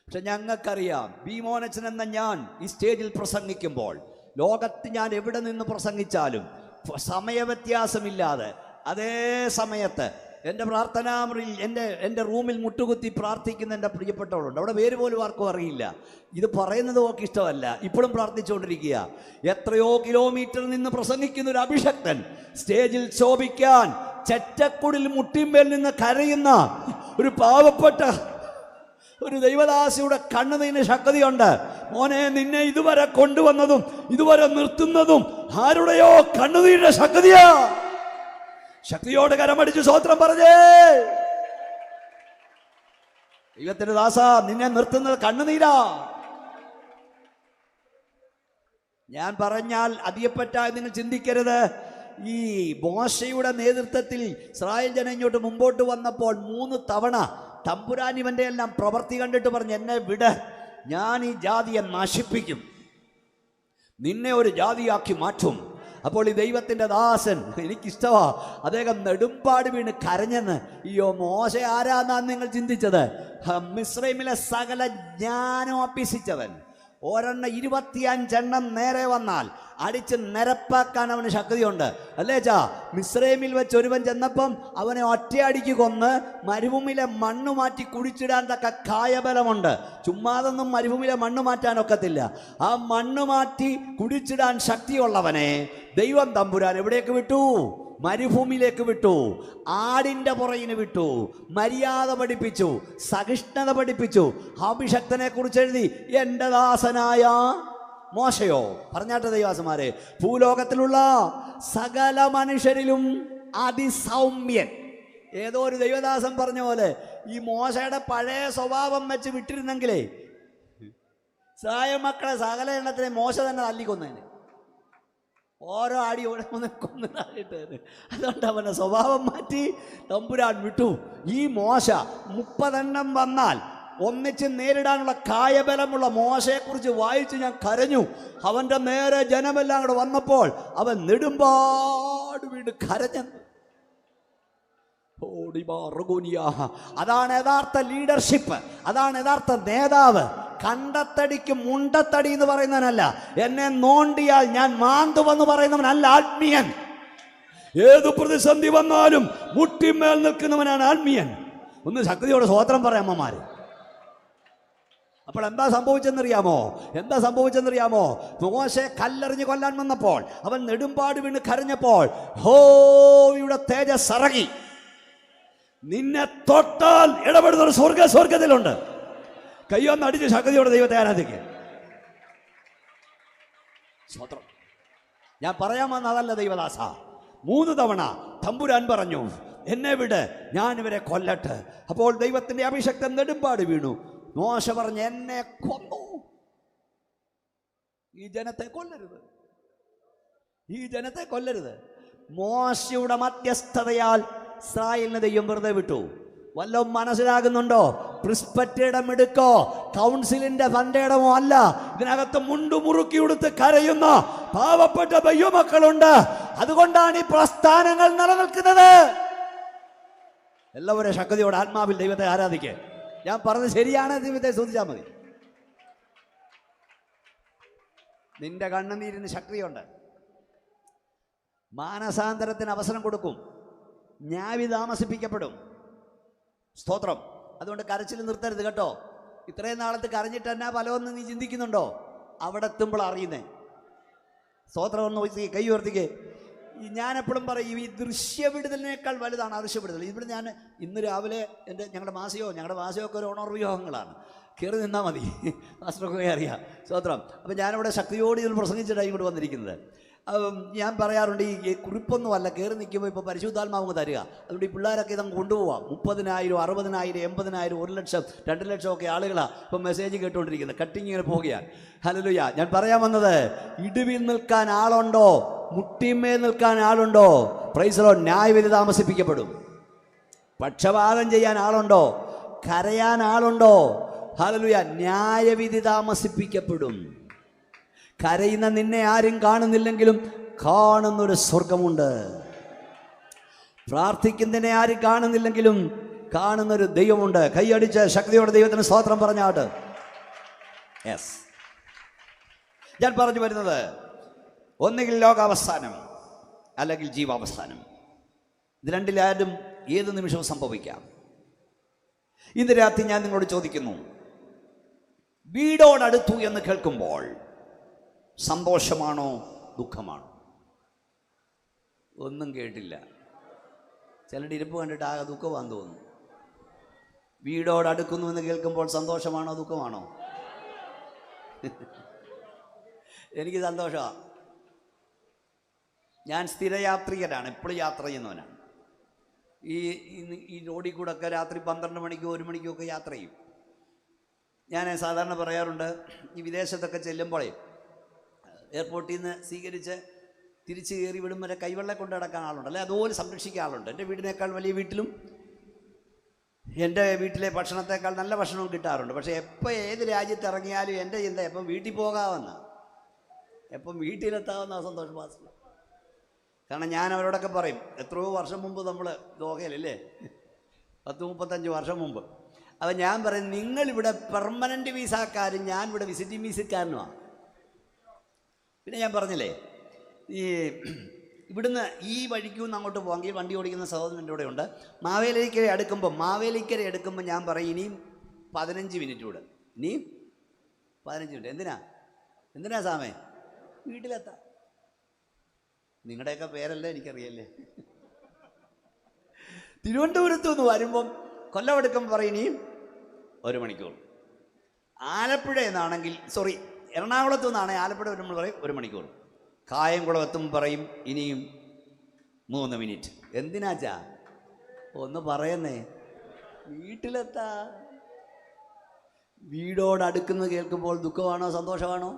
പക്ഷെ ഞങ്ങൾക്കറിയാം, ബീമോനച്ചൻ എന്ന ഞാൻ ഈ സ്റ്റേജിൽ പ്രസംഗിക്കുമ്പോൾ, ലോകത്ത് ഞാൻ എവിടെ നിന്ന് പ്രസംഗിച്ചാലും സമയവ്യത്യാസമില്ലാതെ അതേ സമയത്ത് എൻ്റെ പ്രാർത്ഥനാമുറിയിൽ എൻ്റെ റൂമിൽ മുട്ടുകുത്തി പ്രാർത്ഥിക്കുന്ന എൻ്റെ പ്രിയപ്പെട്ടവരുണ്ട്. അവിടെ പേര് പോലും ആർക്കും അറിയില്ല. ഇത് പറയുന്നത് ഒക്കെ ഇഷ്ടമല്ല, ഇപ്പോഴും പ്രാർത്ഥിച്ചുകൊണ്ടിരിക്കുക. എത്രയോ കിലോമീറ്റർ നിന്ന് പ്രസംഗിക്കുന്ന ഒരു അഭിഷക്തൻ സ്റ്റേജിൽ ശോഭിക്കാൻ ചെറ്റക്കുടിൽ മുട്ടിന്മേൽ നിന്ന് കരയുന്ന ഒരു പാവപ്പെട്ട ഒരു ദൈവദാസിയുടെ കണ്ണുനീരിന് ശക്തിയുണ്ട്. മോനെ, നിന്നെ ഇതുവരെ കൊണ്ടുവന്നതും ഇതുവരെ നിർത്തുന്നതും ആരുടെയോ കണ്ണുനീരിന്റെ ശക്തിയാ. ശക്തിയോട് കരമടിച്ച് സ്തോത്രം പറഞ്ഞേ. ദൈവത്തിന്റെ ദാസ, നിന്നെ നിർത്തുന്നത് കണ്ണുനീരാ. ഞാൻ പറഞ്ഞാൽ അധികപ്പറ്റായി നിങ്ങൾ ചിന്തിക്കരുത്. ഈ മോശയുടെ നേതൃത്വത്തിൽ ഇസ്രായേൽ ജനം ഇങ്ങോട്ട് മുമ്പോട്ട് വന്നപ്പോൾ 3 തവണ തമ്പുരാൻ ഇവന്റെ എല്ലാം പ്രവൃത്തി കണ്ടിട്ട് പറഞ്ഞു, എന്നെ വിട്, ഞാൻ ഈ ജാതിയെ നശിപ്പിക്കും, നിന്നെ ഒരു ജാതിയാക്കി മാറ്റും. അപ്പോൾ ഈ ദൈവത്തിൻ്റെ ദാസൻ, എനിക്കിഷ്ടമാ, അദ്ദേഹം നെടുമ്പാട് വീണ് കരഞ്ഞെന്ന്. അയ്യോ, മോശ ആരാന്നാണ് നിങ്ങൾ ചിന്തിച്ചത്? മിസ്രൈമിലെ സകല ജ്ഞാനം അഭ്യസിച്ചവൻ. 25 നേരെ വന്നാൽ അടിച്ച് നിരപ്പാക്കാൻ അവന് ശക്തിയുണ്ട്, അല്ലേ ചാ? മിസ്രൈമിൽ വെച്ച് ഒരുവൻ ചെന്നപ്പം അവനെ ഒറ്റയടിക്ക് കൊന്ന് മരുഭൂമിയിലെ മണ്ണ് മാറ്റി കുഴിച്ചിടാൻ തക്ക കായബലമുണ്ട്. ചുമ്മാതൊന്നും മരുഭൂമിയിലെ മണ്ണ് മാറ്റാനൊക്കത്തില്ല. ആ മണ്ണ് മാറ്റി കുഴിച്ചിടാൻ ശക്തിയുള്ളവനെ ദൈവം തമ്പുരാൻ എവിടേക്ക് വിട്ടു? മരുഭൂമിയിലേക്ക് വിട്ടു. ആടിൻ്റെ പുറകിന് വിട്ടു. മര്യാദ പഠിപ്പിച്ചു, സഹിഷ്ണുത പഠിപ്പിച്ചു. അഭിഷക്തനെ കുറിച്ച് എഴുതി, എൻ്റെ ദാസനായ മോശയോ. പറഞ്ഞാട്ടെ ദൈവാസന്മാരെ, ഭൂലോകത്തിലുള്ള സകല മനുഷ്യരിലും അതിസൗമ്യൻ. ഏതോ ഒരു ദൈവദാസൻ പറഞ്ഞ പോലെ ഈ മോശയുടെ പഴയ സ്വഭാവം വെച്ച് വിട്ടിരുന്നെങ്കിലേ മക്കളെ സകല എണ്ണത്തിനെ മോശ തന്നെ തല്ലിക്കൊന്നേനെ. ഓരോ അടി കൊന്നതായിട്ട്. അതുകൊണ്ട് അവൻ്റെ സ്വഭാവം മാറ്റി തമ്പുരാൻ വിട്ടു. ഈ മോശ 30 വന്നാൽ ഒന്നിച്ച് നേരിടാനുള്ള കായബലമുള്ള മോശയെക്കുറിച്ച് വായിച്ച് ഞാൻ കരഞ്ഞു. അവൻ്റെ നേരെ ജനമെല്ലാം കൂടെ വന്നപ്പോൾ അവൻ നെടുമ്പാട് വീട് കരഞ്ഞു. അതാണ് യഥാർത്ഥ ലീഡർഷിപ്പ്, അതാണ് യഥാർത്ഥ നേതാവ്. കണ്ടത്തടിക്ക് മുണ്ടത്തടി എന്ന് പറയുന്നവനല്ല, എന്നെ നോണ്ടിയാൽ ഞാൻ മാന്തുവെന്ന് പറയുന്നവനല്ല ആത്മീയൻ. ഏതു പ്രതിസന്ധി വന്നാലും മുട്ടിമേൽ നിൽക്കുന്നവനാണ് ആത്മീയൻ. ഒന്ന് ശക്തിയോടെ സ്വോത്രം പറയാം അമ്മമാര്. അപ്പോൾ എന്താ സംഭവിച്ചെന്നറിയാമോ? മോശെ കല്ലെറിഞ്ഞ് കൊല്ലാൻ വന്നപ്പോൾ അവൻ നെടുമ്പാട് വീണ് കരഞ്ഞപ്പോൾ യഹോവയുടെ തേജസ് ഇറങ്ങി. നിന്നെ തൊട്ടാൽ ഇടപെടുന്ന ഒരു സ്വർഗത്തിലുണ്ട്. കയ്യൊന്ന് അടിച്ച് ശക്തിയോടെ ദൈവത്തെ ആരാധിക്കുക. സ്വത്രം. ഞാൻ പറയാൻ വന്ന അതല്ല ദൈവദാസ. 3 തവണ തമ്പുരാൻ പറഞ്ഞു, എന്നെ വിട്, ഞാൻ ഇവരെ കൊല്ലട്ടെ. അപ്പോൾ ദൈവത്തിന്റെ അഭിഷക്തൻ നെടുമ്പാട് വീണു. മോശ പറഞ്ഞു, എന്നെ കൊന്നു, ഈ ജനത്തെ കൊല്ലരുത്. മോശയുടെ മധ്യസ്ഥതയാൽ ഇസ്രായേലിനെ ദൈവം വെറുതെ വിട്ടു. വല്ലതും മനസ്സിലാകുന്നുണ്ടോ? പ്രിസ്പറ്റയുടെ മിടുക്കോ കൗൺസിലിന്റെ ഫണ്ടേ ഇടമോ അല്ല. ഇതിനകത്ത് മുറുക്കി ഉടുത്ത് കരയുന്ന പാവപ്പെട്ട ദൈവമക്കളുണ്ട്. അതുകൊണ്ടാണ് ഈ പ്രസ്ഥാനങ്ങൾ നിലനിൽക്കുന്നത്. എല്ലാവരും ശക്തിയോടെ ആത്മാവിൽ ദൈവത്തെ ആരാധിക്കുക. ഞാൻ പറഞ്ഞത് ശരിയാണ്, ദൈവത്തെ സ്തുതിച്ചാൽ മതി. നിന്റെ കണ്ണുനീരിന് ശക്തിയുണ്ട്. മാനസാന്തരത്തിന് അവസരം കൊടുക്കും. ന്യായവിധി താമസിപ്പിക്കപ്പെടും. സ്തോത്രം. അതുകൊണ്ട് കരച്ചിൽ നിർത്തരുത് കേട്ടോ. ഇത്രയും നാളത്ത് കരഞ്ഞിട്ട് എന്നാ ഫലമെന്ന് നീ ചിന്തിക്കുന്നുണ്ടോ? അവിടെ എത്തുമ്പോൾ അറിയുന്നേ. സ്തോത്രം. ഒന്ന് കൈ ഉയർത്തിക്കേ. ഞാനെപ്പോഴും പറയും, ഈ ദൃശ്യവിടുതലിനേക്കാൾ വലുതാണ് അദൃശ്യവിടുതൽ. ഇവിടെ ഞാൻ ഇന്ന് രാവിലെ ഞങ്ങളുടെ മാസികമൊക്കെ ഒരു ഉണർവ്യൂഹങ്ങളാണ്. കയറി നിന്നാൽ മതി, മാസ്റ്റർക്കൊക്കെ അറിയാം. സ്തോത്രം. അപ്പം ഞാനിവിടെ ശക്തിയോട് ഇതിൽ പ്രസംഗിച്ചിട്ടാണ് ഇങ്ങോട്ട് വന്നിരിക്കുന്നത്. ഞാൻ പറയാറുണ്ട്, ഈ കുറിപ്പൊന്നുമല്ല, കയറി നിൽക്കുമ്പോൾ ഇപ്പോൾ പരിശുദ്ധാത്മാവ് തരിക. അതുകൊണ്ട് ഈ പിള്ളേരൊക്കെ ഇതങ്ങ് കൊണ്ടുപോവാം. 30,000, 60,000, 80,000, 1 ലക്ഷം, 2 ലക്ഷം ഒക്കെ ആളുകളാണ് ഇപ്പം മെസ്സേജ് കേട്ടുകൊണ്ടിരിക്കുന്നത്. കട്ടിങ് ഇങ്ങനെ പോകുകയാണ്. ഹല്ലേലൂയ. ഞാൻ പറയാൻ വന്നത്, ഇടിവിൽ നിൽക്കാൻ ആളുണ്ടോ? മുട്ടിമേൽ നിൽക്കാൻ ആളുണ്ടോ? Praise the Lord. ന്യായവിധി താമസിപ്പിക്കപ്പെടും. പക്ഷപാതം ചെയ്യാൻ ആളുണ്ടോ? കരയാൻ ആളുണ്ടോ? ഹല്ലേലൂയ. ന്യായവിധി താമസിപ്പിക്കപ്പെടും. കരയുന്ന നിന്നെ ആരും കാണുന്നില്ലെങ്കിലും കാണുന്നൊരു സ്വർഗമുണ്ട്. പ്രാർത്ഥിക്കുന്നതിനെ ആരും കാണുന്നില്ലെങ്കിലും കാണുന്നൊരു ദൈവമുണ്ട്. കൈയടിച്ച് ശക്തിയോടെ ദൈവത്തിന് സ്തോത്രം പറഞ്ഞാട്ട്. യെസ്. ഞാൻ പറഞ്ഞു വരുന്നത്, ഒന്നുകിൽ ലോകാവസാനം അല്ലെങ്കിൽ ജീവാവസാനം. ഇത് രണ്ടിലാരും ഏത് നിമിഷവും സംഭവിക്കാം. ഇന്ന് രാത്രി ഞാൻ നിങ്ങളോട് ചോദിക്കുന്നു, വീടോടടുത്തു എന്ന് കേൾക്കുമ്പോൾ സന്തോഷമാണോ ദുഃഖമാണോ? ഒന്നും കേട്ടില്ല. ചിലരുടെ ഇരിപ്പ് കണ്ടിട്ട് ആകെ ദുഃഖമാണെന്ന് തോന്നുന്നു. വീടോടടുക്കുന്നു എന്ന് കേൾക്കുമ്പോൾ സന്തോഷമാണോ ദുഃഖമാണോ? എനിക്ക് സന്തോഷമാണ്. ഞാൻ സ്ഥിരയാത്രികനാണ്, എപ്പോഴും യാത്ര ചെയ്യുന്നവനാണ്. ഈ റോഡിൽ കൂടെ ഒക്കെ രാത്രി 12 മണിക്കോ 1 മണിക്കോ ഒക്കെ യാത്ര ചെയ്യും. ഞാൻ സാധാരണ പറയാറുണ്ട്, ഈ വിദേശത്തൊക്കെ ചെല്ലുമ്പോഴേ എയർപോർട്ടിൽ നിന്ന് സ്വീകരിച്ച് തിരിച്ച് കയറി വിടും വരെ കൈവെള്ളം കൊണ്ട് നടക്കാൻ ആളുണ്ട്, അല്ലെ അതുപോലെ സംരക്ഷിക്കാൻ ആളുണ്ട്. എൻ്റെ വീടിനേക്കാൾ വലിയ വീട്ടിലും എൻ്റെ വീട്ടിലെ ഭക്ഷണത്തേക്കാൾ നല്ല ഭക്ഷണവും കിട്ടാറുണ്ട്. പക്ഷേ എപ്പോൾ ഏത് രാജ്യത്ത് ഇറങ്ങിയാലും എൻ്റെ ചിന്ത എപ്പം വീട്ടിൽ പോകാമെന്ന, എപ്പം വീട്ടിലെത്താവുന്ന സന്തോഷം പാസ്. കാരണം ഞാൻ അവരോടൊക്കെ പറയും, എത്രയോ വർഷം മുമ്പ് നമ്മൾ ദോഹയിലല്ലേ, 30-35 വർഷം മുമ്പ്. അപ്പം ഞാൻ പറയും, നിങ്ങളിവിടെ പെർമനൻ്റ് വിസക്കാരും ഞാൻ ഇവിടെ വിസിറ്റിംഗ് വിസക്കാരനുമാണ്. പിന്നെ ഞാൻ പറഞ്ഞില്ലേ, ഈ ഇവിടുന്ന് ഈ വഴിക്കൊന്ന് അങ്ങോട്ട് പോകാമെങ്കിൽ വണ്ടി ഓടിക്കുന്ന സഹോദരൻ്റെ കൂടെ ഉണ്ട്. മാവേലിക്കര എടുക്കുമ്പോൾ ഞാൻ പറയും, ഇനിയും 15 മിനിറ്റ് കൂടെ, ഇനിയും 15 മിനിറ്റ്. എന്തിനാ സാമേ? വീട്ടിലെത്താം. നിങ്ങളുടെയൊക്കെ പേരല്ലേ എനിക്കറിയല്ലേ. തിരുവനന്തപുരത്ത് നിന്ന് വരുമ്പം കൊല്ലം എടുക്കുമ്പോൾ പറയും ഇനിയും 1 മണിക്കൂർ. ആലപ്പുഴയിൽ നിന്നാണെങ്കിൽ എറണാകുളത്ത് നിന്നാണെങ്കിൽ ആലപ്പുഴ വരുമ്പോൾ പറയും 1 മണിക്കൂർ. കായംകുളം എത്തുമ്പോൾ പറയും ഇനിയും 3 മിനിറ്റ്. എന്തിനാച്ചാ? ഒന്ന് പറയുന്നേ, വീട്ടിലെത്താ. വീടോട് അടുക്കുന്നത് കേൾക്കുമ്പോൾ ദുഃഖമാണോ സന്തോഷമാണോ?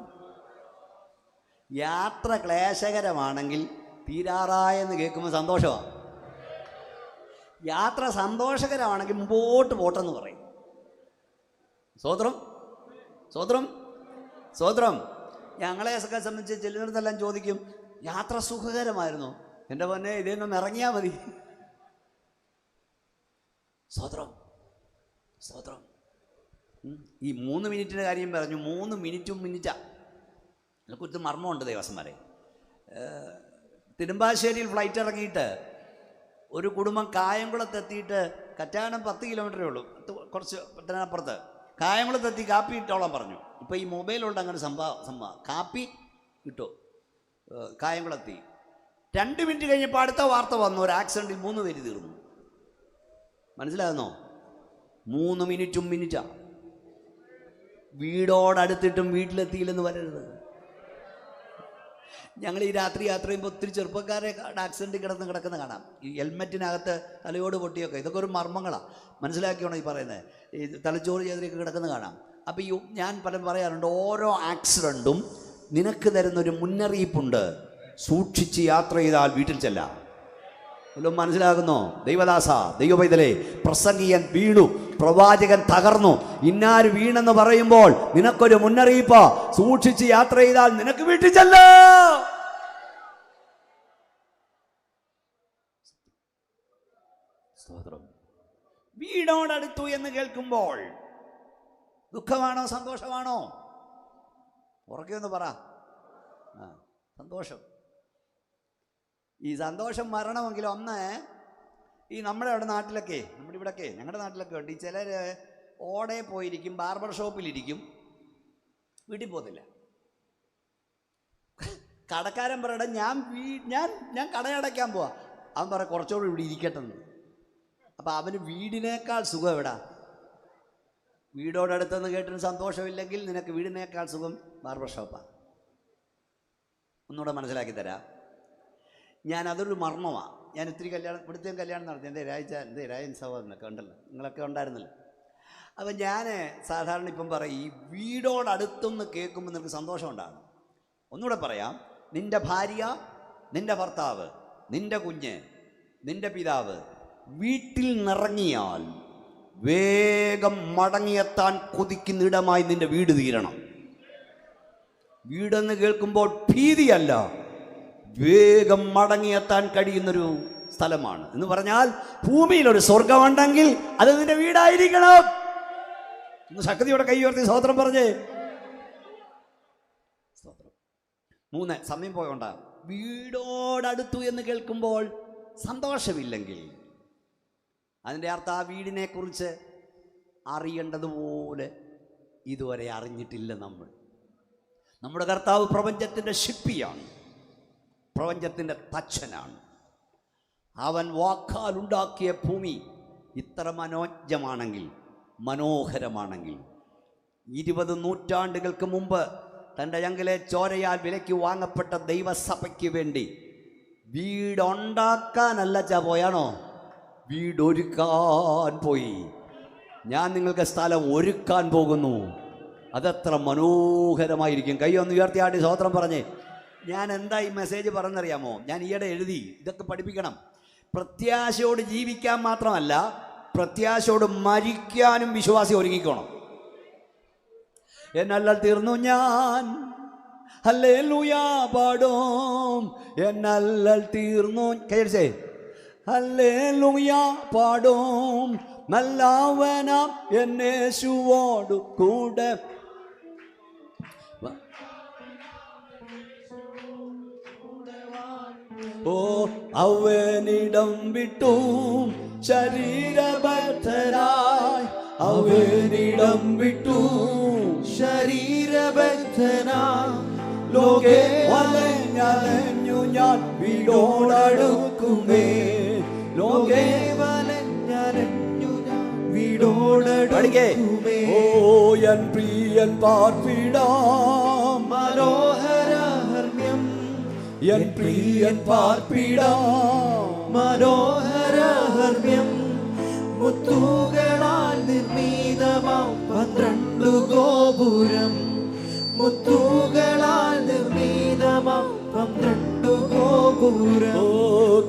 യാത്ര ക്ലേശകരമാണെങ്കിൽ തീരാറായെന്ന് കേൾക്കുമ്പോൾ സന്തോഷമാണ്. യാത്ര സന്തോഷകരമാണെങ്കിൽ മുമ്പോട്ട് പോട്ടെന്ന് പറയും. സ്വോത്രം. ഞങ്ങളെയൊക്കെ സംബന്ധിച്ച് ചിലരെല്ലാം ചോദിക്കും, യാത്ര സുഖകരമായിരുന്നു? എൻ്റെ പൊന്നെ, ഇതൊന്നും ഇറങ്ങിയാൽ മതി. സ്വോത്രം. ഈ 3 മിനിറ്റിൻ്റെ കാര്യം പറഞ്ഞു. 3 മിനിറ്റാ. അതിനെക്കുറിച്ച് മർമ്മമുണ്ട് ദേവസ്വന്മാരെ. തിരുമ്പാശ്ശേരിയിൽ ഫ്ലൈറ്റ് ഇറങ്ങിയിട്ട് ഒരു കുടുംബം കായംകുളത്തെത്തിയിട്ട്, കറ്റാനം 10 കിലോമീറ്ററേ ഉള്ളൂ, കുറച്ച് അപ്പുറത്ത്. കായംകുളത്തെത്തി കാപ്പി ഇട്ടോളാൻ പറഞ്ഞു. ഇപ്പോൾ ഈ മൊബൈലുണ്ട്, അങ്ങനെ സംഭവം കാപ്പി ഇട്ടു. കായംകുളത്തി 2 മിനിറ്റ് കഴിഞ്ഞപ്പോൾ അടുത്ത വാർത്ത വന്നു, ഒരു ആക്സിഡൻറ്റിൽ 3 പേര് തീർന്നു. മനസ്സിലാകുന്നോ? 3 മിനിറ്റാ. വീടോടടുത്തിട്ടും വീട്ടിലെത്തിയില്ലെന്ന് വരരുത്. ഞങ്ങൾ ഈ രാത്രി യാത്ര ചെയ്യുമ്പോൾ ഒത്തിരി ചെറുപ്പക്കാരെ ആക്സിഡൻറ്റിൽ കിടക്കുന്ന കാണാം. ഈ ഹെൽമെറ്റിനകത്ത് തലയോട് പൊട്ടിയൊക്കെ. ഇതൊക്കെ ഒരു മർമ്മങ്ങളാണ്, മനസ്സിലാക്കിയാണോ ഈ പറയുന്നത്? ഈ തലച്ചോറ് ചെയ്തിലേക്ക് കിടക്കുന്ന കാണാം. അപ്പോൾ ഞാൻ പലരും പറയാറുണ്ട്, ഓരോ ആക്സിഡൻറ്റും നിനക്ക് തരുന്നൊരു മുന്നറിയിപ്പുണ്ട്. സൂക്ഷിച്ച് യാത്ര ചെയ്താൽ വീട്ടിൽ ചെല്ലാം. വല്ലതും മനസ്സിലാകുന്നോ? ദൈവദാസ, ദൈവപൈതലേ, പ്രസംഗിയൻ വീണു, പ്രവാചകൻ തകർന്നു, ഇന്നാര് വീണെന്ന് പറയുമ്പോൾ നിനക്കൊരു മുന്നറിയിപ്പ്. സൂക്ഷിച്ച് യാത്ര ചെയ്താൽ നിനക്ക് വീട്ടിൽ ചെല്ലാം. സ്തോത്രം. വീടോടടുത്തു എന്ന് കേൾക്കുമ്പോൾ ദുഃഖമാണോ സന്തോഷമാണോ? ഉറക്കെ ഒന്ന് പറ. സന്തോഷം. ഈ സന്തോഷം വരണമെങ്കിൽ ഒന്ന്, ഈ നമ്മുടെ അവിടെ നാട്ടിലൊക്കെ, നമ്മുടെ ഇവിടെയൊക്കെ, ഞങ്ങളുടെ നാട്ടിലൊക്കെ ഉണ്ട്, ഈ ചിലർ ഓടെ പോയിരിക്കും, ബാർബർ ഷോപ്പിലിരിക്കും, വീട്ടിൽ പോകത്തില്ല. കടക്കാരൻ പറയട, ഞാൻ കടയടയ്ക്കാൻ പോവാ. അവൻ പറ കുറച്ചുകൂടി ഇവിടെ ഇരിക്കട്ടെന്ന്. അപ്പം അവന് വീടിനേക്കാൾ സുഖം എവിടാ? വീടോടടുത്തെന്ന് കേട്ടിന് സന്തോഷമില്ലെങ്കിൽ നിനക്ക് വീടിനേക്കാൾ സുഖം ബാർബർ ഷോപ്പാണ്. ഒന്നുകൂടെ മനസ്സിലാക്കി തരാം. അതൊരു മർമ്മമാണ്. ഞാൻ ഒത്തിരി ഇവിടുത്തെയും കല്യാണം നടത്തി. എൻ്റെ രാജൻ സഹോദരനൊക്കെ ഉണ്ടല്ലോ, നിങ്ങളൊക്കെ ഉണ്ടായിരുന്നല്ലോ. അപ്പം ഞാൻ സാധാരണ ഇപ്പം പറയും, ഈ വീടോടടുത്തെന്ന് കേൾക്കുമ്പോൾ നിനക്ക് സന്തോഷം ഉണ്ടാകും. ഒന്നുകൂടെ പറയാം, നിൻ്റെ ഭാര്യ, നിൻ്റെ ഭർത്താവ്, നിൻ്റെ കുഞ്ഞ്, നിൻ്റെ പിതാവ് വീട്ടിൽ നിറങ്ങിയാൽ വേഗം മടങ്ങിയെത്താൻ കൊതിക്കുന്നിടമായി നിൻ്റെ വീട് തീരണം. വീടെന്ന് കേൾക്കുമ്പോൾ ഭീതിയല്ല, വേഗം മടങ്ങിയെത്താൻ കഴിയുന്നൊരു സ്ഥലമാണ്. എന്ന് പറഞ്ഞാൽ ഭൂമിയിലൊരു സ്വർഗമുണ്ടെങ്കിൽ അത് നിന്റെ വീടായിരിക്കണം. ഒന്ന് ശക്തിയോടെ കൈ ഉയർത്തി സ്തോത്രം പറഞ്ഞേ. സ്തോത്രം. 3, സമയം പോയോണ്ട. വീടോടടുത്തു എന്ന് കേൾക്കുമ്പോൾ സന്തോഷമില്ലെങ്കിൽ അതിൻ്റെ അർത്ഥം ആ വീടിനെ കുറിച്ച് അറിയേണ്ടതുപോലെ ഇതുവരെ അറിഞ്ഞിട്ടില്ല. നമ്മുടെ കർത്താവ് പ്രപഞ്ചത്തിൻ്റെ ശില്പിയാണ്, പ്രപഞ്ചത്തിൻ്റെ തച്ചനാണ്. അവൻ വാക്കാലുണ്ടാക്കിയ ഭൂമി ഇത്ര മനോഹരമാണെങ്കിൽ 20 നൂറ്റാണ്ടുകൾക്ക് മുമ്പ് തൻ്റെ ചങ്കിലെ ചോരയാൽ വിലയ്ക്ക് വാങ്ങപ്പെട്ട ദൈവസഭയ്ക്ക് വേണ്ടി വീടുണ്ടാക്കാനല്ല പോയാണോ, വീടൊരുക്കാൻ പോയി. ഞാൻ നിങ്ങൾക്ക് സ്ഥലം ഒരുക്കാൻ പോകുന്നു. അതെത്ര മനോഹരമായിരിക്കും. കൈ ഒന്ന് ഉയർത്തിയാട്ടി സ്തോത്രം പറഞ്ഞേ. ഞാൻ എന്താ ഈ മെസ്സേജ് പറഞ്ഞറിയാമോ? ഞാൻ ഈയിടെ എഴുതി, ഇതൊക്കെ പഠിപ്പിക്കണം. പ്രത്യാശയോട് ജീവിക്കാൻ മാത്രമല്ല, പ്രത്യാശയോട് മരിക്കാനും വിശ്വാസി ഒരുങ്ങിക്കോണം. എന്നല്ലൽ തീർന്നു ഞാൻ ഹല്ലേലൂയ പാടും, എന്നല്ലൽ തീർന്നു കൈയടിച്ചേ ഹല്ലേലൂയ പാടും, നല്ലവനാം യേശുവോടു കൂടെ. ഓ അവനിടം വിട്ടു ശരീരബദ്ധനായി, അവനിടം വിട്ടു ശരീരബദ്ധനായി, ലോകേ വലഞ്ഞു ഞാൻ വീടോടടുക്കുമേ, ലോകേ വലഞ്ഞു ഞാൻ വീടോടടുക്കുമേ. ഓ എൻ പ്രിയൻ പാർപ്പിടാം മനോഹരഹർമ്മ്യം, എൻ പ്രിയൻ പാർപ്പിടാം മനോഹരഹർമ്മ്യം, മുത്തുകളാൽ നിർമ്മിതമാം 12 ഗോപുരം, മുത്തുകളാൽ നിർമ്മിതമാം 12 ഗോപുരം. ഓ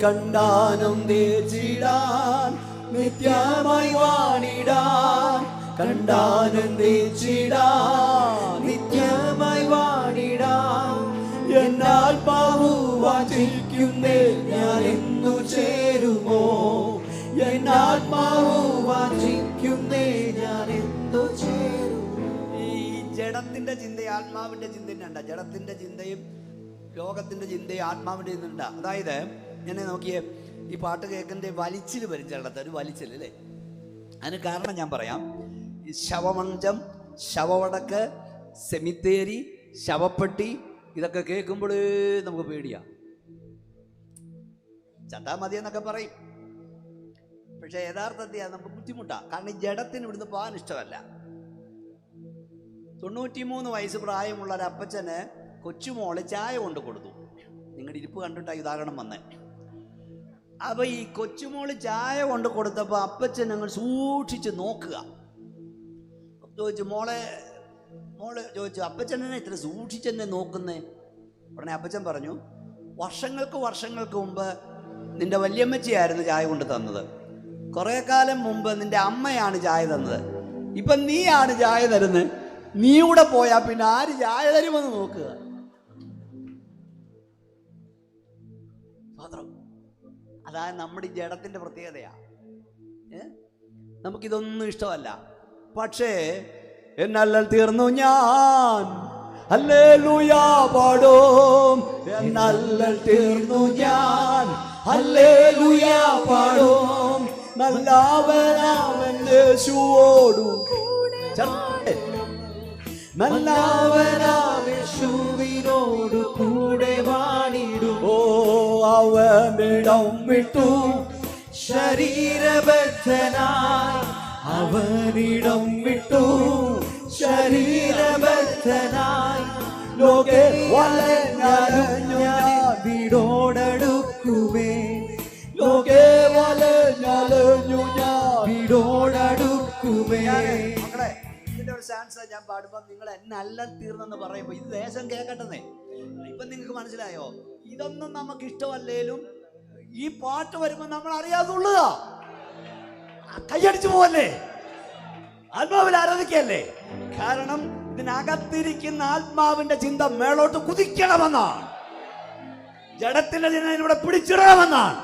കണ്ടാനം തേച്ചിടാൻ നിത്യമായി വാണിടാൻ, കണ്ടാനം തേച്ചിടാൻ നിത്യമായി വാണിടാൻ, എന്നാത്മാവു വാഞ്ചിക്കുന്നേ ഞാൻ എന്നു ചേരുമോ, എന്നാത്മാവു വാഞ്ചിക്കുന്നേ ഞാൻ എന്നു ചേരുമോ. ഈ ജഡത്തിന്റെ ചിന്തയും ആത്മാവിന്റെ ചിന്തയും ഉണ്ട്. ജഡത്തിന്റെ ചിന്തയും ലോകത്തിന്റെ ചിന്തയും ആത്മാവിന്റെ ചിന്തയുണ്ട്. അതായത് എന്നെ നോക്കിയേ, ഈ പാട്ട് കേൾക്കുന്നതിന്റെ വലിച്ചിൽ വരും ചിലടത്ത്, ഒരു വലിച്ചിൽ അല്ലേ. അതിന് കാരണം ഞാൻ പറയാം. ഈ ശവമഞ്ചം, ശവവടക്ക്, സെമിത്തേരി, ശവപ്പെട്ടി, ഇതൊക്കെ കേൾക്കുമ്പോൾ നമുക്ക് പേടിയാ. ചത്താ മതി എന്നൊക്കെ പറയും, പക്ഷെ യഥാർത്ഥത്തിൽ അത് നമുക്ക് ബുദ്ധിമുട്ടാണ്. കാരണം ഈ ജഡത്തിന് ഇവിടുന്ന് പോകാൻ ഇഷ്ടമല്ല. 93 വയസ്സ് പ്രായമുള്ള ഒരു അപ്പച്ചന് കൊച്ചുമോള് ചായ കൊണ്ട് കൊടുത്തു. നിങ്ങളുടെ ഇരിപ്പ് കണ്ടിട്ടാണ് ഉദാഹരണം വന്നേ. അപ്പൊ ഈ കൊച്ചുമോള് ചായ കൊണ്ട് കൊടുത്തപ്പോൾ അപ്പച്ചൻ ഞങ്ങൾ സൂക്ഷിച്ച് നോക്കുക. ചോദിച്ചു, മോള് ചോദിച്ചു, അപ്പച്ചനെ ഇത്ര സൂക്ഷിച്ചെന്നെ നോക്കുന്നേ? ഉടനെ അപ്പച്ചൻ പറഞ്ഞു, വർഷങ്ങൾക്ക് മുമ്പ് നിന്റെ വല്യമ്മച്ചിയായിരുന്നു ചായ കൊണ്ട് തന്നത്, കുറെ കാലം മുമ്പ് നിന്റെ അമ്മയാണ് ചായ തന്നത്, ഇപ്പൊ നീയാണ് ചായ തരുന്നത്, നീ കൂടെ പോയാ പിന്നെ ആര് ചായ തരുമെന്ന് നോക്കുക. അതായത് നമ്മുടെ ഈ ജഡത്തിന്റെ പ്രത്യേകതയാ. നമുക്കിതൊന്നും ഇഷ്ടമല്ല. പക്ഷേ എന്നല്ലൽ തീർന്നു ഞാൻ ഹല്ലേലൂയ പാടും, എന്നല്ലൽ തീർന്നു ഞാൻ ഹല്ലേലൂയ പാടും, നല്ലവനാവൻ യേശുവോടു നല്ലവനാവൻ യേശുവിനോടു കൂടെ വാണിടും. ഓ അവനിടം വിട്ടു ശരീരബദ്ധനായി, അവനിടം വിട്ടു ശരീരബദ്ധനായി, ലോകേ വലഞ്ഞു ഞാൻ വീടോടടുക്കുമേ, ലോകേ വലഞ്ഞു ഞാൻ വീടോടടുക്കുമേ. മക്കളെ, ഇതിന്റെ ഒരു ചാൻസ് ഞാൻ പാടുമ്പോൾ നിങ്ങൾ എന്നെ അല്ല തീർന്നെന്ന് പറയുമ്പോൾ ഇത് ദേശം കേൾക്കട്ടെ. ഇപ്പൊ നിങ്ങൾക്ക് മനസ്സിലായോ? ഇതൊന്നും നമുക്ക് ഇഷ്ടമല്ലേലും ഈ പാട്ട് വരുമ്പോൾ നമ്മൾ അറിയാതുള്ളതാ. കൈയടിച്ചു പോവല്ലേ, ആത്മാവിൽ ആരാധിക്കല്ലേ? കാരണം ഇതിനകത്തിരിക്കുന്ന ആത്മാവിന്റെ ചിന്ത മേളോട്ട് കുതിക്കണമെന്നാണ്, ജഡത്തിന്റെ ചിന്ത ഇവിടെ പിടിച്ചിടണമെന്നാണ്.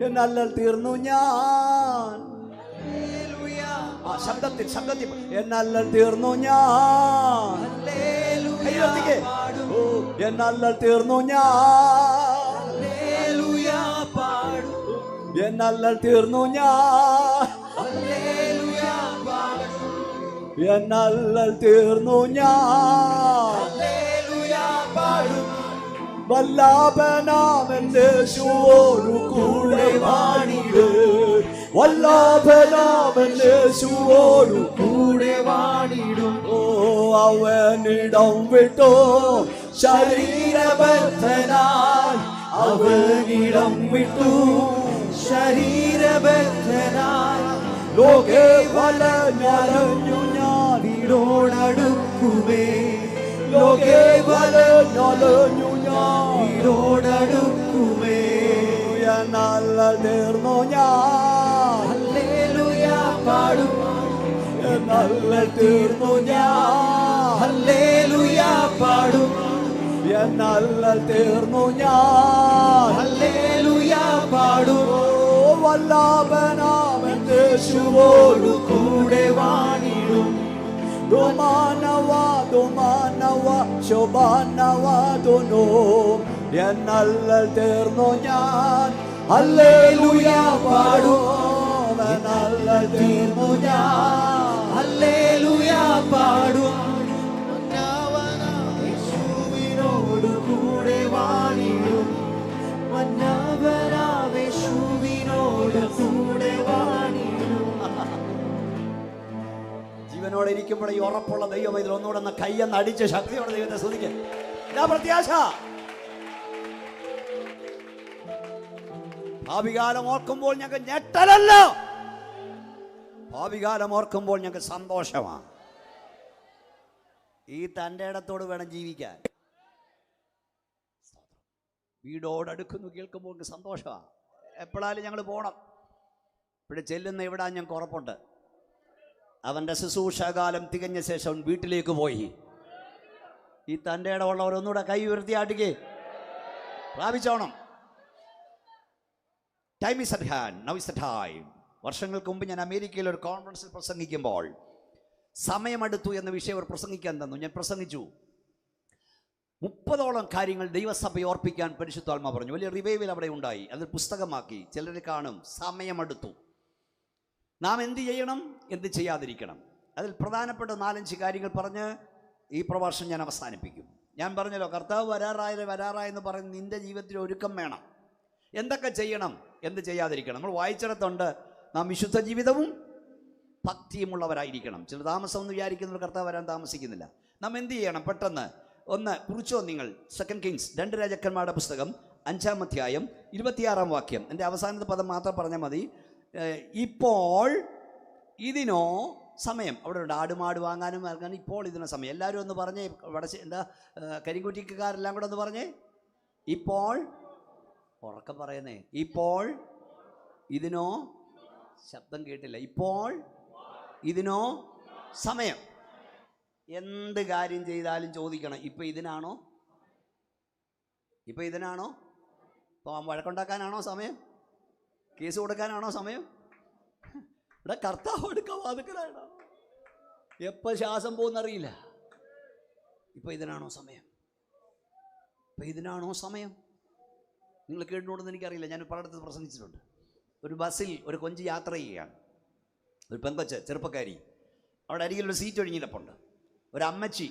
എന്നല്ലൽ തീർന്നു ഞാൻ, ശബ്ദത്തിൽ എന്നല്ലൽ തീർന്നു ഞാൻ, എന്നല്ലൽ തീർന്നു ഞാൻ, എന്നല്ലൽ തീർന്നു ഞാൻ, എന്നല്ലൽ തീർന്നു ഞാൻ, വല്ലഭനാമൻ യേശുവോടു കൂടെ വാണിടും, വല്ലഭനാമൻ യേശുവോടു കൂടെ വാണിടും. ഓ അവനിടം വിട്ടു ശരീരബദ്ധനായി, അവനിടം വിട്ടു ശരീരബദ്ധനായി, ലോകേ വലഞ്ഞു ഞാൻ വീടോടടുക്കുമേ, ലോകേ വലഞ്ഞു ഞാൻ വീടോടടുക്കുമേ. എന്നാൽ തീർന്നു ഞാൻ ഹല്ലേലൂയ പാടും എന്നാൽ തീർന്നു ഞാൻ ഹല്ലേലൂയ പാടും എന്നാൽ തീർന്നു ഞാൻ ഹല്ലേലൂയ പാടും വല്ലഭനാമൻ യേശുവോടു കൂടെ വാണിടും ദുമാനവ ശോഭാനവ എന്നാൽ തീർന്നു ഞാൻ ഹല്ലേലൂയ പാടും എന്നാൽ തീർന്നു ഞാൻ ഹല്ലേലൂയ പാടും യേശുവിനോട് കൂടെ വാണിടും യേശുവിനോട് കൂടെ വാണിടും. ജീവനോടെ ഇരിക്കുമ്പോൾ ഈ ഉറപ്പുള്ള ദൈവം ഇതിൽ ഒന്നുകൂടെ കയ്യെന്ന് അടിച്ച് ശക്തിയോടെ ദൈവത്തെ സ്തുതിക്കുക. പ്രത്യാശ ഭാവികാലം ഓർക്കുമ്പോൾ ഞങ്ങൾക്ക് ഞെട്ടലല്ല, ഭാവികാലം ഓർക്കുമ്പോൾ ഞങ്ങൾക്ക് സന്തോഷമാണ്. ഈ തൻ്റെ ഇടത്തോട് വേണം ജീവിക്കാൻ. വീടോടടുക്കുന്നു കേൾക്കുമ്പോൾ സന്തോഷമാണ്. എപ്പോഴാലും ഞങ്ങൾ പോകണം. ഇവിടെ ചെല്ലുന്ന എവിടാ ഞങ്ങൾക്ക് ഉറപ്പുണ്ട്. അവൻ്റെ ശുശ്രൂഷാകാലം തികഞ്ഞ ശേഷം വീട്ടിലേക്ക് പോയി. ഈ തൻ്റെ ഇടമുള്ളവരൊന്നുകൂടെ കൈ ഉയർത്തിയാട്ടിക്ക് പ്രാപിച്ചോണം. Time is at hand, now is the time. വർഷങ്ങൾക്ക് മുമ്പ് ഞാൻ അമേരിക്കയിൽ ഒരു കോൺഫറൻസിൽ പ്രസംഗിക്കുമ്പോൾ സമയമെടുത്തു എന്ന വിഷയം അവർ പ്രസംഗിക്കാൻ തന്നു. ഞാൻ പ്രസംഗിച്ചു. 30ഓളം കാര്യങ്ങൾ ദൈവസഭയെ ഓർപ്പിക്കാൻ പരിശുദ്ധാത്മാ പറഞ്ഞു. വലിയ റിവൈവൽ അവിടെ ഉണ്ടായി. അത് പുസ്തകമാക്കി. ചിലർ കാണും. സമയമെടുത്തു. നാം എന്ത് ചെയ്യണം, എന്ത് ചെയ്യാതിരിക്കണം. അതിൽ പ്രധാനപ്പെട്ട 4-5 കാര്യങ്ങൾ പറഞ്ഞ് ഈ പ്രഭാഷണം ഞാൻ അവസാനിപ്പിക്കും. ഞാൻ പറഞ്ഞല്ലോ, കർത്താവ് വരാറായെന്ന് പറയുന്ന നിൻ്റെ ജീവിതത്തിൽ ഒരുക്കം വേണം. എന്തൊക്കെ ചെയ്യണം, എന്ത് ചെയ്യാതിരിക്കണം. നമ്മൾ വായിച്ചിടത്തുണ്ട്, നാം വിശുദ്ധ ജീവിതവും ഭക്തിയുമുള്ളവരായിരിക്കണം. ചില താമസം എന്ന് വിചാരിക്കുന്നവർ കർത്താവ് വരാൻ താമസിക്കുന്നില്ല. നാം എന്ത് ചെയ്യണം? പെട്ടെന്ന് ഒന്ന് കുറിച്ചോ നിങ്ങൾ. 2 കിങ്സ് 2 രാജാക്കന്മാരുടെ പുസ്തകം 5-ാം അധ്യായം 26-ാം വാക്യം. എൻ്റെ അവസാനത്തെ പദം മാത്രം പറഞ്ഞാൽ മതി. ഇപ്പോൾ ഇതിനോ സമയം. അവിടെ ഉണ്ട് ആടുമാട് വാങ്ങാനും വാങ്ങാനും ഇപ്പോൾ ഇതിനോ സമയം. എല്ലാവരും ഒന്ന് പറഞ്ഞേ. എന്താ കരിങ്കുറ്റിക്കാരെല്ലാം കൂടെ ഒന്ന് പറഞ്ഞേ. ഇപ്പോൾ ഉറക്കം പറയുന്നേ. ഇപ്പോൾ ഇതിനോ, ശബ്ദം കേട്ടില്ല. ഇപ്പോൾ ഇതിനോ സമയം. എന്ത് കാര്യം ചെയ്താലും ചോദിക്കണം, ഇപ്പം ഇതിനാണോ? ഇപ്പം ഇതിനാണോ? ഇപ്പം വഴക്കുണ്ടാക്കാനാണോ സമയം? കേസ് കൊടുക്കാനാണോ സമയം? ഇവിടെ കർത്താവ് എടുക്കാൻ വാതുക്കലാണോ? എപ്പോൾ ശ്വാസം പോകുന്നറിയില്ല. ഇപ്പം ഇതിനാണോ സമയം? ഇപ്പം ഇതിനാണോ സമയം? നിങ്ങൾ കേട്ടിട്ടുണ്ടെന്ന് എനിക്കറിയില്ല. ഞാൻ പലയിടത്ത് പ്രസംഗിച്ചിട്ടുണ്ട്. ഒരു ബസ്സിൽ ഒരു കൊഞ്ച് യാത്ര ചെയ്യുകയാണ്. ഒരു പെങ്കൊച്ച്, ചെറുപ്പക്കാരി. അവിടെ അരികിലൊരു സീറ്റ് ഒഴിഞ്ഞിരിപ്പുണ്ട്. ഒരു അമ്മച്ചി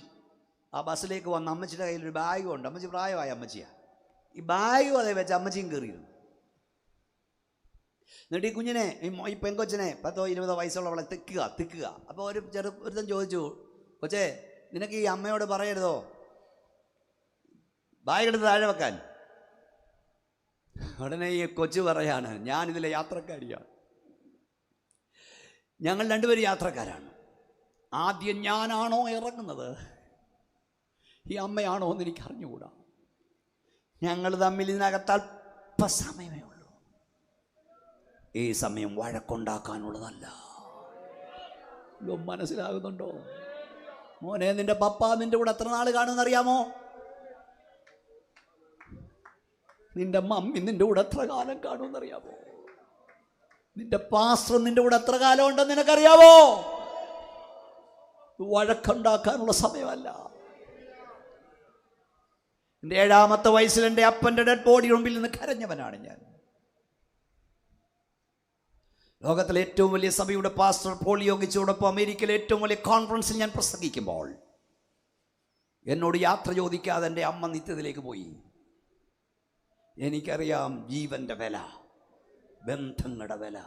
ആ ബസ്സിലേക്ക് വന്ന് അമ്മച്ചിയുടെ കയ്യിലൊരു ബാഗും ഉണ്ട്. അമ്മച്ചി പ്രായമായ അമ്മച്ചിയാണ്. ഈ ബാഗും അതേ വെച്ച് അമ്മച്ചിയും കയറിയിരുന്നു. എന്നിട്ട് ഈ കുഞ്ഞിനെ, ഈ പെങ്കൊച്ചിനെ 10-20 വയസ്സുള്ളവളെ തിക്കുക. അപ്പോൾ ഒരുത്തൻ ചോദിച്ചു, കൊച്ചേ നിനക്ക് ഈ അമ്മയോട് പറയരുതോ ബാഗെടുത്ത് താഴെ വെക്കാൻ? ഉടനെ ഈ കൊച്ചു പറയാണ്, ഞാനിതിലെ യാത്രക്കാരിയാണ്. ഞങ്ങൾ 2 പേരും യാത്രക്കാരാണ്. ആദ്യം ഞാനാണോ ഇറങ്ങുന്നത്, ഈ അമ്മയാണോ എന്ന് എനിക്ക് അറിഞ്ഞുകൂടാ. ഞങ്ങൾ തമ്മിൽ ഇതിനകത്ത് അല്പസമയമേ ഉള്ളൂ. ഈ സമയം വഴക്കുണ്ടാക്കാനുള്ളതല്ല. മനസ്സിലാകുന്നുണ്ടോ മോനെ? നിന്റെ പപ്പ നിന്റെ കൂടെ എത്ര നാൾ കാണുമെന്നറിയാമോ? നിന്റെ മമ്മി നിന്റെ കൂടെ എത്ര കാലം കാണുമെന്നറിയാമോ? നിന്റെ പാസ്റ്റർ നിന്റെ കൂടെ എത്ര കാലം ഉണ്ടെന്ന് നിനക്കറിയാമോ? വഴക്കുണ്ടാക്കാനുള്ള സമയമല്ല. എൻ്റെ 7ാമത്തെ വയസ്സിൽ എൻ്റെ അപ്പൻ്റെ ഡെഡ് ബോഡി മുമ്പിൽ നിന്ന് കരഞ്ഞവനാണ് ഞാൻ. ലോകത്തിലെ ഏറ്റവും വലിയ സഭയുടെ പാസ്റ്റർ പോൾ യോഗിച്ചോടൊപ്പം അമേരിക്കയിലെ ഏറ്റവും വലിയ കോൺഫറൻസിൽ ഞാൻ പ്രസംഗിക്കുമ്പോൾ എന്നോട് യാത്ര ചോദിക്കാതെ എൻ്റെ അമ്മ നിത്യത്തിലേക്ക് പോയി. എനിക്കറിയാം ജീവൻ്റെ വില, ബന്ധങ്ങളുടെ വില.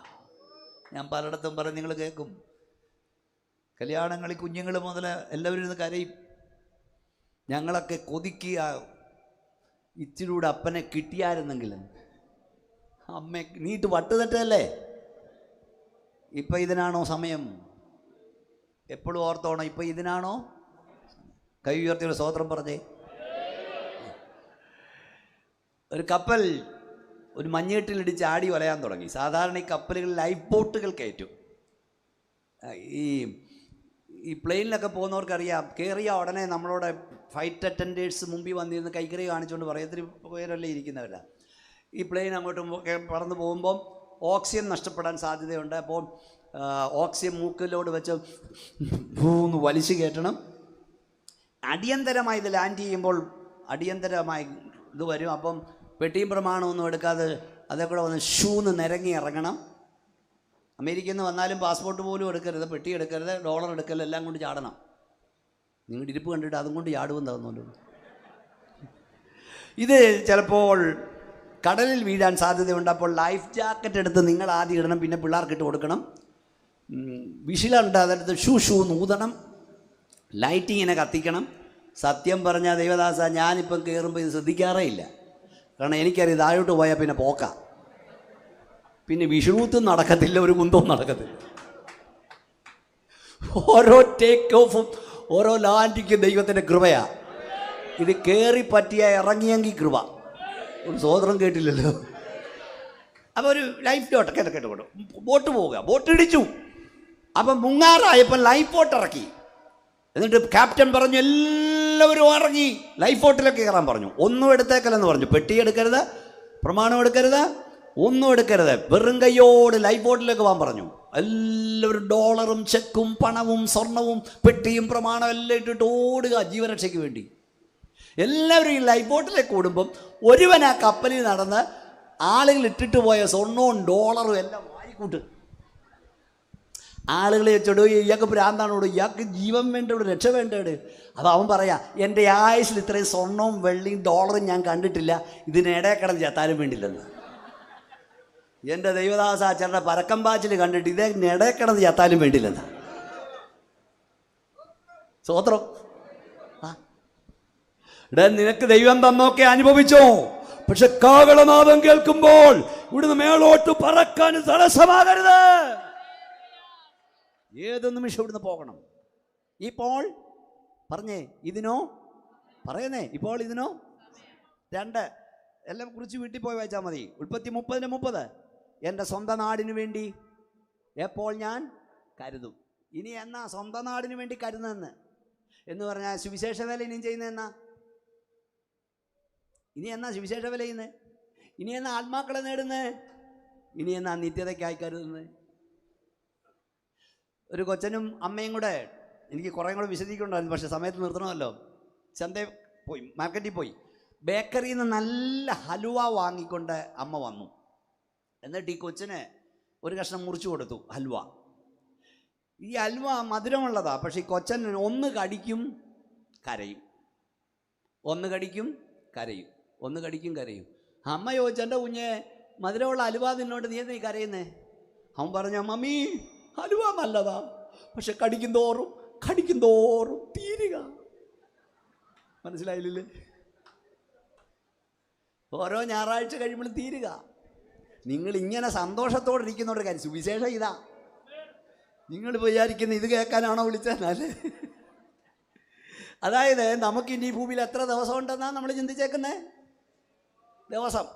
ഞാൻ പലയിടത്തും പറഞ്ഞ് നിങ്ങൾ കേൾക്കും. കല്യാണങ്ങളിൽ കുഞ്ഞുങ്ങൾ മുതൽ എല്ലാവരും ഇരുന്ന് കരയും. ഞങ്ങളൊക്കെ കൊതിക്കുക, ഇച്ചിരൂടെ അപ്പനെ കിട്ടിയായിരുന്നെങ്കിലും. അമ്മ നീട്ട് വട്ടുതട്ടല്ലേ? ഇപ്പം ഇതിനാണോ സമയം? എപ്പോഴും ഓർത്തോണം, ഇപ്പം ഇതിനാണോ? കൈ ഉയർത്തിയൊരു സ്തോത്രം പറഞ്ഞേ. ഒരു കപ്പൽ ഒരു മഞ്ഞെട്ടിലിടിച്ച് ആടി വലയാൻ തുടങ്ങി. സാധാരണ ഈ കപ്പലുകൾ ലൈഫ് ബോട്ടുകൾ കയറ്റും. ഈ പ്ലെയിനിലൊക്കെ പോകുന്നവർക്കറിയാം, കയറിയ ഉടനെ നമ്മളോട് ഫ്ലൈറ്റ് അറ്റൻഡേഴ്സ് മുമ്പിൽ വന്നിരുന്ന് കൈക്കറി കാണിച്ചുകൊണ്ട് പറയും, ഇത്തിരി പേരല്ലേ ഇരിക്കുന്നവരാ. ഈ പ്ലെയിൻ അങ്ങോട്ട് പറന്ന് പോകുമ്പം ഓക്സിജൻ നഷ്ടപ്പെടാൻ സാധ്യതയുണ്ട്. അപ്പോൾ ഓക്സിജൻ മൂക്കിലോട് വെച്ച് ഭൂന്ന് വലിച്ചു കയറ്റണം. അടിയന്തരമായി ഇത് ലാൻഡ് ചെയ്യുമ്പോൾ അടിയന്തരമായി ഇത് വരും. അപ്പം പെട്ടിയും പ്രമാണമൊന്നും എടുക്കാതെ അതേ കൂടെ വന്ന് ഷൂന്ന് നിരങ്ങി ഇറങ്ങണം. അമേരിക്കയിൽ നിന്ന് വന്നാലും പാസ്പോർട്ട് പോലും എടുക്കരുത്, പെട്ടി എടുക്കരുത്, ഡോളർ എടുക്കരുത്, എല്ലാം കൊണ്ട് ചാടണം. നിങ്ങളുടെ ഇരിപ്പ് കണ്ടിട്ട് അതും കൊണ്ട് ചാടുമെന്ന് തോന്നുമല്ലോ. ഇത് ചിലപ്പോൾ കടലിൽ വീഴാൻ സാധ്യതയുണ്ട്. അപ്പോൾ ലൈഫ് ജാക്കറ്റ് എടുത്ത് നിങ്ങൾ ആദ്യം ഇടണം, പിന്നെ പിള്ളേർക്ക് ഇട്ട് കൊടുക്കണം. വിഷിലുണ്ട്, അതെടുത്ത് ഷൂ നൂതണം, ലൈറ്റിങ്ങിനെ കത്തിക്കണം. സത്യം പറഞ്ഞാൽ ദൈവദാസ, ഞാനിപ്പം കയറുമ്പോൾ ഇത് ശ്രദ്ധിക്കാറേ ഇല്ല. കാരണം എനിക്കറിയാം താഴോട്ട് പോയാൽ പിന്നെ പോക്കാം, പിന്നെ വിഷുവൂത്തും നടക്കത്തില്ല, ഒരു കുന്തവും നടക്കത്തില്ല. ഓരോ ടേക്ക് ഓഫും ഓരോ ലാൻഡിക്കും ദൈവത്തിൻ്റെ കൃപയാണ്. ഇത് കയറി പറ്റിയ ഇറങ്ങിയെങ്കിൽ കൃപ. ഒരു സ്വതന്ത്രം കേട്ടില്ലല്ലോ. അപ്പോൾ ഒരു ലൈഫ് കേട്ടോ ബോട്ട് പോവുക, ബോട്ട് ഇടിച്ചു. അപ്പം മുങ്ങാറായപ്പോൾ ലൈഫ് ബോട്ട് ഇറക്കി. എന്നിട്ട് ക്യാപ്റ്റൻ പറഞ്ഞു എല്ലാവരും ഇറങ്ങി ലൈഫ് ബോട്ടിലേക്ക് കയറാൻ പറഞ്ഞു. ഒന്നും എടുത്തേക്കല്ലെന്ന് പറഞ്ഞു. പെട്ടി എടുക്കരുത്, പ്രമാണം എടുക്കരുത്, ഒന്നും എടുക്കരുത്, വെറും കയ്യോട് ലൈഫ് ബോട്ടിലേക്ക് പോകാൻ പറഞ്ഞു. എല്ലാവരും ഡോളറും ചെക്കും പണവും സ്വർണവും പെട്ടിയും പ്രമാണവും എല്ലാം ഇട്ടിട്ട് ഓടുക ജീവരക്ഷയ്ക്ക് വേണ്ടി. എല്ലാവരും ഈ ലൈഫ് ബോട്ടിലേക്ക് ഓടുമ്പം ഒരുവൻ ആ കപ്പലിൽ നടന്ന് ആളുകൾ ഇട്ടിട്ട് പോയ സ്വർണവും ഡോളറും എല്ലാം വാരിക്കൂട്ട്. ആളുകളെ വെച്ചോടൂ, ഇയാൾക്ക് ഭ്രാന്താണോട്, ഇയാൾക്ക് ജീവൻ വേണ്ട, ഇവിടെ രക്ഷ വേണ്ടേട്. അപ്പോൾ അവൻ പറയാ, എൻ്റെ ആയുസിൽ ഇത്രയും സ്വർണവും വെള്ളിയും ഡോളറും ഞാൻ കണ്ടിട്ടില്ല, ഇതിനിടെ കിടന്ന് ചത്താലും വേണ്ടില്ലെന്ന്. എൻ്റെ ദൈവദാസ ചേട്ടൻ്റെ പരക്കം പാച്ചിൽ കണ്ടിട്ട് ഇതിനിടെ കിടന്ന് ചത്താലും വേണ്ടില്ലെന്ന്. സ്വോത്രം. ഇവിടെ നിനക്ക് ദൈവം തന്നൊക്കെ അനുഭവിച്ചോ, പക്ഷെ കാഹളനാദം കേൾക്കുമ്പോൾ ഇവിടുന്ന് മേളോട്ട് പറക്കാൻ തടസ്സമാകരുത്. ഏത് നിമിഷം ഇവിടുന്ന് പോകണം. ഇപ്പോൾ പറഞ്ഞേ ഇതിനോ, പറയുന്നേ ഇപ്പോൾ ഇതിനോ. 2 എല്ലാം കുറിച്ച് വീട്ടിൽ പോയി വായിച്ചാൽ മതി. ഉൽപ്പത്തി 30:30 എൻ്റെ സ്വന്തം നാടിനു വേണ്ടി എപ്പോൾ ഞാൻ കരുതും. ഇനി എന്നാ സ്വന്തം നാടിനു വേണ്ടി കരുതുന്നതെന്ന് എന്ന് പറഞ്ഞാൽ സുവിശേഷ വേല ഇനിയും ചെയ്യുന്നതെന്നാ? ഇനി എന്നാ സുവിശേഷ വേല ചെയ്യുന്നത്? ഇനി എന്നാ ആത്മാക്കളെ നേടുന്നത്? ഇനി എന്നാ നിത്യതയ്ക്കായി കരുതുന്നത്? ഒരു കൊച്ചനും അമ്മയും കൂടെ, എനിക്ക് കുറേ കൂടെ വിശദീകരിക്കുന്നുണ്ടായിരുന്നു, പക്ഷേ സമയത്ത് നിർത്തണമല്ലോ. ചന്തയിൽ പോയി, മാർക്കറ്റിൽ പോയി, ബേക്കറിയിൽ നിന്ന് നല്ല ഹലുവ വാങ്ങിക്കൊണ്ട് അമ്മ വന്നു. എന്നിട്ട് ഈ കൊച്ചിന് ഒരു കഷ്ണം മുറിച്ചു കൊടുത്തു ഹൽവ. ഈ ഹൽവ മധുരമുള്ളതാണ്, പക്ഷേ ഈ കൊച്ചൻ ഒന്ന് കടിക്കും കരയും, ഒന്ന് കടിക്കും കരയും, ഒന്ന് കടിക്കും കരയും. അമ്മ ചോദിച്ചു, എൻ്റെ കുഞ്ഞെ മധുരമുള്ള ഹലുവ നിന്നോട്ട് നീ എന്താ കരയുന്നേ? അവൻ പറഞ്ഞു, മമ്മി ഹലുവ നല്ലതാ, പക്ഷെ കടിക്കും തോറും തീരുക. മനസ്സിലായില്ലേ? ഓരോ ഞായറാഴ്ച കഴിയുമ്പോഴും തീരുക. നിങ്ങൾ ഇങ്ങനെ സന്തോഷത്തോടെ ഇരിക്കുന്നവരുടെ കാര്യം സുവിശേഷം ഇതാ. നിങ്ങൾ വിചാരിക്കുന്ന ഇത് കേൾക്കാനാണോ വിളിച്ചല്ലേ? അതായത് നമുക്കിനി ഈ ഭൂമിയിൽ എത്ര ദിവസം ഉണ്ടെന്നാണ് നമ്മൾ ചിന്തിച്ചേക്കുന്നത്? ദിവസം.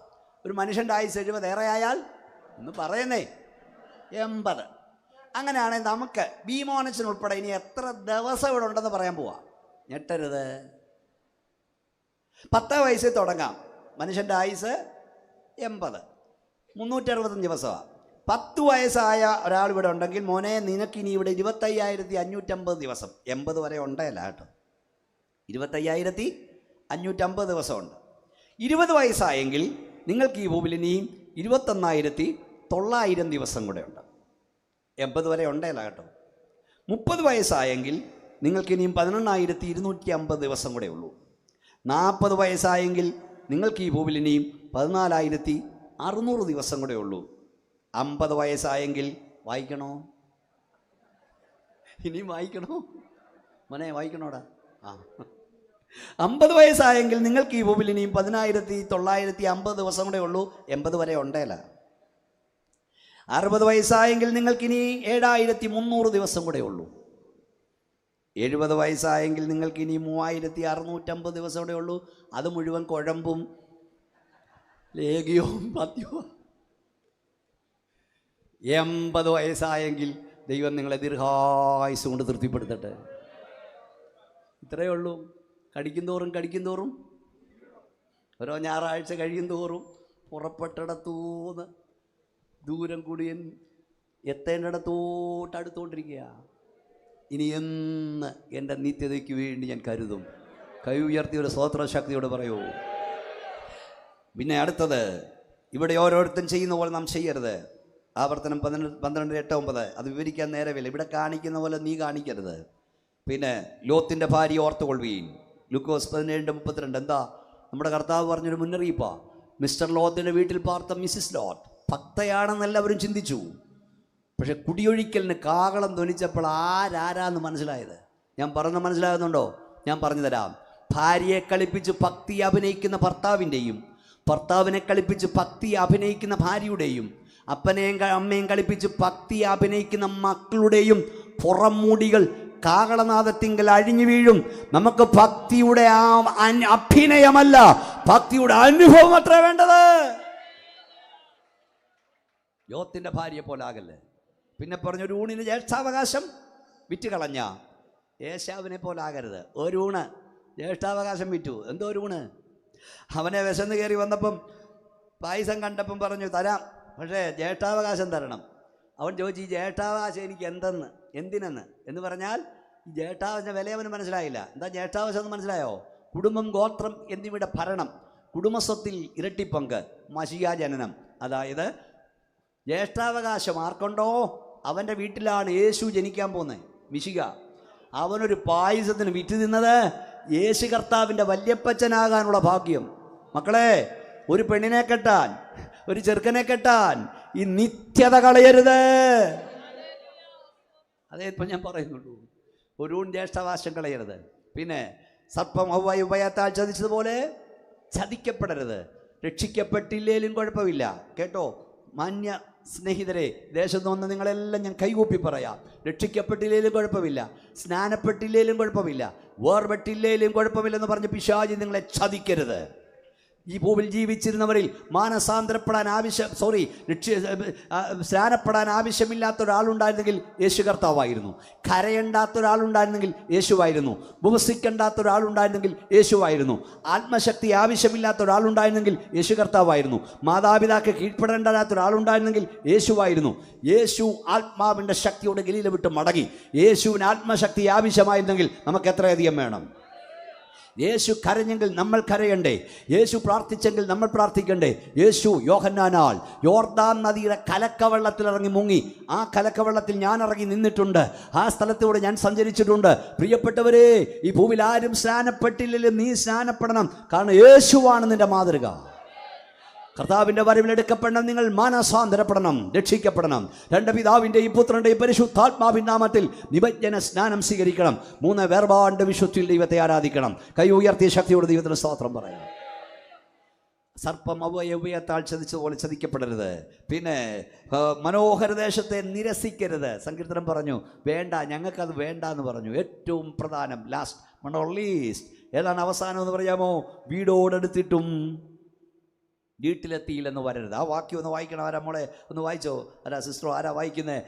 ഒരു മനുഷ്യൻ്റെ ആയുസ് 70, ഏറെ ആയാൽ ഒന്ന് പറയുന്നേ 80. അങ്ങനെയാണെങ്കിൽ നമുക്ക് ഭീമോനച്ചനുൾപ്പെടെ ഇനി എത്ര ദിവസം ഇവിടെ ഉണ്ടെന്ന് പറയാൻ പോവാ. ഞെട്ടരുത്. 10 വയസ്സിൽ തുടങ്ങാം. മനുഷ്യൻ്റെ ആയുസ് 80, 365 ദിവസമാണ്. 10 വയസ്സായ ഒരാൾ ഇവിടെ ഉണ്ടെങ്കിൽ മോനെ നിനക്കിനി ഇവിടെ 25,550 ദിവസം. 80 വരെ ഉണ്ടല്ല കേട്ടോ, 25,550 ദിവസമുണ്ട്. 20 വയസ്സായെങ്കിൽ നിങ്ങൾക്ക് ഈ ഭൂമിയിൽ ഇനിയും 21,900 ദിവസം കൂടെ ഉണ്ട്. 80 വരെ ഉണ്ടല്ല കേട്ടോ. 30 വയസ്സായെങ്കിൽ നിങ്ങൾക്കിനിയും 18,250 ദിവസം കൂടെ ഉള്ളൂ. 40 വയസ്സായെങ്കിൽ നിങ്ങൾക്ക് ഈ ഭൂമിയിൽ ഇനിയും 14,600 ദിവസം കൂടെ ഉള്ളൂ. 50 വയസ്സായെങ്കിൽ വായിക്കണോ? ഇനിയും വായിക്കണോ മോനെ? വായിക്കണോടാ. 50 വയസ്സായെങ്കിൽ നിങ്ങൾക്ക് ഈ ഭൂമിയിൽ ഇനിയും 10,950 ദിവസം കൂടെ ഉള്ളൂ. 80 വരെ ഉണ്ടല്ല. 60 വയസ്സായെങ്കിൽ നിങ്ങൾക്കിനി 7,300 ദിവസം കൂടെ ഉള്ളൂ. 70 വയസ്സായെങ്കിൽ നിങ്ങൾക്കിനി 3,650 ദിവസം കൂടെ ഉള്ളൂ. അത് മുഴുവൻ കുഴമ്പും ലേഖ്യവും പദ്യവും. 80 വയസ്സായെങ്കിൽ ദൈവം നിങ്ങളെ ദീർഘായുസ് കൊണ്ട് തൃപ്തിപ്പെടുത്തട്ടെ. ഇത്രയേ ഉള്ളൂ. കടിക്കും തോറും ഓരോ ഞായറാഴ്ച കഴിയും തോറും പുറപ്പെട്ടിടത്തൂന്ന് ദൂരം കൂടിയൻ എത്തേണ്ടിടത്തോട്ട് അടുത്തുകൊണ്ടിരിക്കുക. ഇനി എന്ന് എൻ്റെ നിത്യതയ്ക്ക് വേണ്ടി ഞാൻ കരുതും. കൈ ഉയർത്തി ഒരു സ്തോത്ര ശക്തിയോട് പറയൂ. പിന്നെ അടുത്തത്, ഇവിടെ ഓരോരുത്തരും ചെയ്യുന്ന പോലെ നാം ചെയ്യരുത്. ആവർത്തനം 12:8-9 അത് വിവരിക്കാൻ നേരമില്ല. ഇവിടെ കാണിക്കുന്ന പോലെ നീ കാണിക്കരുത്. പിന്നെ ലോത്തിൻ്റെ ഭാര്യ ഓർത്തുകൊള്ളുകയും. ലൂക്കോസ് 17:32 എന്താ നമ്മുടെ കർത്താവ് പറഞ്ഞൊരു മുന്നറിയിപ്പാ. മിസ്റ്റർ ലോത്തിൻ്റെ വീട്ടിൽ പാർത്ത മിസ്സിസ് ലോത്ത് ഭക്തയാണെന്ന് എല്ലാവരും ചിന്തിച്ചു. പക്ഷെ കുടിയൊഴിക്കലിന് കാഹളം ധ്വനിച്ചപ്പോൾ ആരാരാന്ന് മനസ്സിലായത്. ഞാൻ പറഞ്ഞ മനസ്സിലാകുന്നുണ്ടോ? ഞാൻ പറഞ്ഞു തരാം. ഭാര്യയെ കളിപ്പിച്ച് ഭക്തി അഭിനയിക്കുന്ന ഭർത്താവിൻ്റെയും, ഭർത്താവിനെ കളിപ്പിച്ച് ഭക്തി അഭിനയിക്കുന്ന ഭാര്യയുടെയും, അപ്പനെയും അമ്മയും കളിപ്പിച്ച് ഭക്തി അഭിനയിക്കുന്ന മക്കളുടെയും പുറം മൂടികൾ കാഹളനാദത്തിങ്കൽ അഴിഞ്ഞു വീഴും. നമുക്ക് ഭക്തിയുടെ അഭിനയമല്ല, ഭക്തിയുടെ അനുഭവം അത്ര വേണ്ടത്. യോത്തിന്റെ ഭാര്യയെ പോലെ ആകല്ലേ. പിന്നെ പറഞ്ഞൊരു ഊണിന് ജ്യേഷ്ഠാവകാശം വിറ്റ് കളഞ്ഞ ഏശാവിനെ പോലെ ആകരുത്. ഒരു ഊണ് ജ്യേഷ്ഠാവകാശം വിറ്റു. എന്തോ ഒരു ഊണ്. അവനെ വിശന്ന് കയറി വന്നപ്പം പായസം കണ്ടപ്പം പറഞ്ഞു തരാം, പക്ഷേ ജ്യേഷ്ഠാവകാശം തരണം. അവൻ ചോദിച്ചു, ഈ ജ്യേഷ്ഠാവകാശം എനിക്ക് എന്തിനെന്ന് എന്ന് പറഞ്ഞാൽ ഈ ജ്യേഷ്ഠാവകാശം വില അവന് മനസ്സിലായില്ല. എന്താ ജ്യേഷ്ഠാവകാശം എന്ന് മനസ്സിലായോ? കുടുംബം, ഗോത്രം എന്നിവയുടെ ഭരണം, കുടുംബസ്വത്തിൽ ഇരട്ടിപ്പങ്ക്, മശിയാ ജനനം. അതായത് ജ്യേഷ്ഠാവകാശം ആർക്കുണ്ടോ അവൻ്റെ വീട്ടിലാണ് യേശു ജനിക്കാൻ പോകുന്നത്. മിശിക അവനൊരു പായസത്തിന് വിറ്റ് നിന്നത് യേശു കർത്താവിൻ്റെ വല്യപ്പച്ചനാകാനുള്ള ഭാഗ്യം. മക്കളെ, ഒരു പെണ്ണിനെ കെട്ടാൻ, ഒരു ചെറുക്കനെ കെട്ടാൻ ഈ നിത്യത കളയരുത്. അതേ ഇപ്പം ഞാൻ പറയുന്നുള്ളൂ. ഒരു ജ്യേഷ്ഠാവകാശം കളയരുത്. പിന്നെ സർപ്പം ഹവ്വായെ ഉഭയത്താൽ ചതിച്ചതുപോലെ ചതിക്കപ്പെടരുത്. രക്ഷിക്കപ്പെട്ടില്ലേലും കുഴപ്പമില്ല. കേട്ടോ മാന്യ സ്നേഹിതരെ, ദേശത്ത് വന്ന് നിങ്ങളെല്ലാം ഞാൻ കൈകൂപ്പി പറയാം. രക്ഷിക്കപ്പെട്ടില്ലേലും കുഴപ്പമില്ല, സ്നാനപ്പെട്ടില്ലേലും കുഴപ്പമില്ല, വേർപെട്ടില്ലേലും കുഴപ്പമില്ലെന്ന് പറഞ്ഞ് പിശാചി നിങ്ങളെ ചതിക്കരുത്. ഈ ഭൂമിയിൽ ജീവിച്ചിരുന്നവരിൽ മാനസാന്തരപ്പെടാൻ സ്നാനപ്പെടാൻ ആവശ്യമില്ലാത്ത ഒരാളുണ്ടായിരുന്നെങ്കിൽ യേശു കർത്താവായിരുന്നു. കരയണ്ടാത്ത ഒരാളുണ്ടായിരുന്നെങ്കിൽ യേശുവായിരുന്നു. ഉപവസിക്കേണ്ടാത്ത ഒരാളുണ്ടായിരുന്നെങ്കിൽ യേശുവായിരുന്നു. ആത്മശക്തി ആവശ്യമില്ലാത്ത ഒരാളുണ്ടായിരുന്നെങ്കിൽ യേശു കർത്താവായിരുന്നു. മാതാപിതാക്കൾ കീഴ്പ്പെടേണ്ടാത്ത ഒരാളുണ്ടായിരുന്നെങ്കിൽ യേശുവായിരുന്നു. യേശു ആത്മാവിൻ്റെ ശക്തിയോട് ഗലീല വിട്ട് മടങ്ങി. യേശുവിന് ആത്മശക്തി ആവശ്യമായിരുന്നെങ്കിൽ നമുക്ക് എത്രയധികം വേണം. യേശു കരഞ്ഞെങ്കിൽ നമ്മൾ കരയണ്ടേ? യേശു പ്രാർത്ഥിച്ചെങ്കിൽ നമ്മൾ പ്രാർത്ഥിക്കണ്ടേ? യേശു യോഹന്നാനാൽ യോർദാൻ നദിയുടെ കലക്കവെള്ളത്തിൽ ഇറങ്ങി മുങ്ങി. ആ കലക്കവെള്ളത്തിൽ ഞാൻ ഇറങ്ങി നിന്നിട്ടുണ്ട്. ആ സ്ഥലത്തൂടെ ഞാൻ സഞ്ചരിച്ചിട്ടുണ്ട്. പ്രിയപ്പെട്ടവരെ, ഈ ഭൂമിയിൽ ആരും സ്നാനപ്പെട്ടില്ലെങ്കിലും നീ സ്നാനപ്പെടണം. കാരണം യേശുവാണ് നിന്റെ മാതൃക. കർത്താവിൻ്റെ വരവിലെടുക്കപ്പെടണം. നിങ്ങൾ മാനസാന്തരപ്പെടണം, രക്ഷിക്കപ്പെടണം. രണ്ട് പിതാവിൻ്റെയും പുത്രൻ്റെയും പരിശുദ്ധാത്മാവിൻ നാമത്തിൽ നിമജ്ജന സ്നാനം സ്വീകരിക്കണം. 3 വേർപാട് വിശുദ്ധിയിൽ ദൈവത്തെ ആരാധിക്കണം. കൈ ഉയർത്തിയ ശക്തിയോട് ദൈവത്തിന് സ്തോത്രം പറയാം. സർപ്പം അവയവയത്താൽ ചതിച്ചതുപോലെ ചതിക്കപ്പെടരുത്. പിന്നെ മനോഹര ദേശത്തെ നിരസിക്കരുത്. സങ്കീർത്തനം പറഞ്ഞു, വേണ്ട, ഞങ്ങൾക്കത് വേണ്ട എന്ന് പറഞ്ഞു. ഏറ്റവും പ്രധാനം, ലാസ്റ്റ് ബട്ട് നോട്ട് ലീസ്റ്റ്, ഏതാണ് അവസാനം എന്ന് പറയാമോ? വീടോടെടുത്തിട്ടും വീട്ടിലെത്തിയില്ലെന്ന് വരരുത്. ആ വാക്യം ഒന്ന് വായിക്കണം. ആരാ മോളെ ഒന്ന് വായിച്ചോ? ആരാ സിസ്റ്ററോ ആരാ വായിക്കുന്നത്?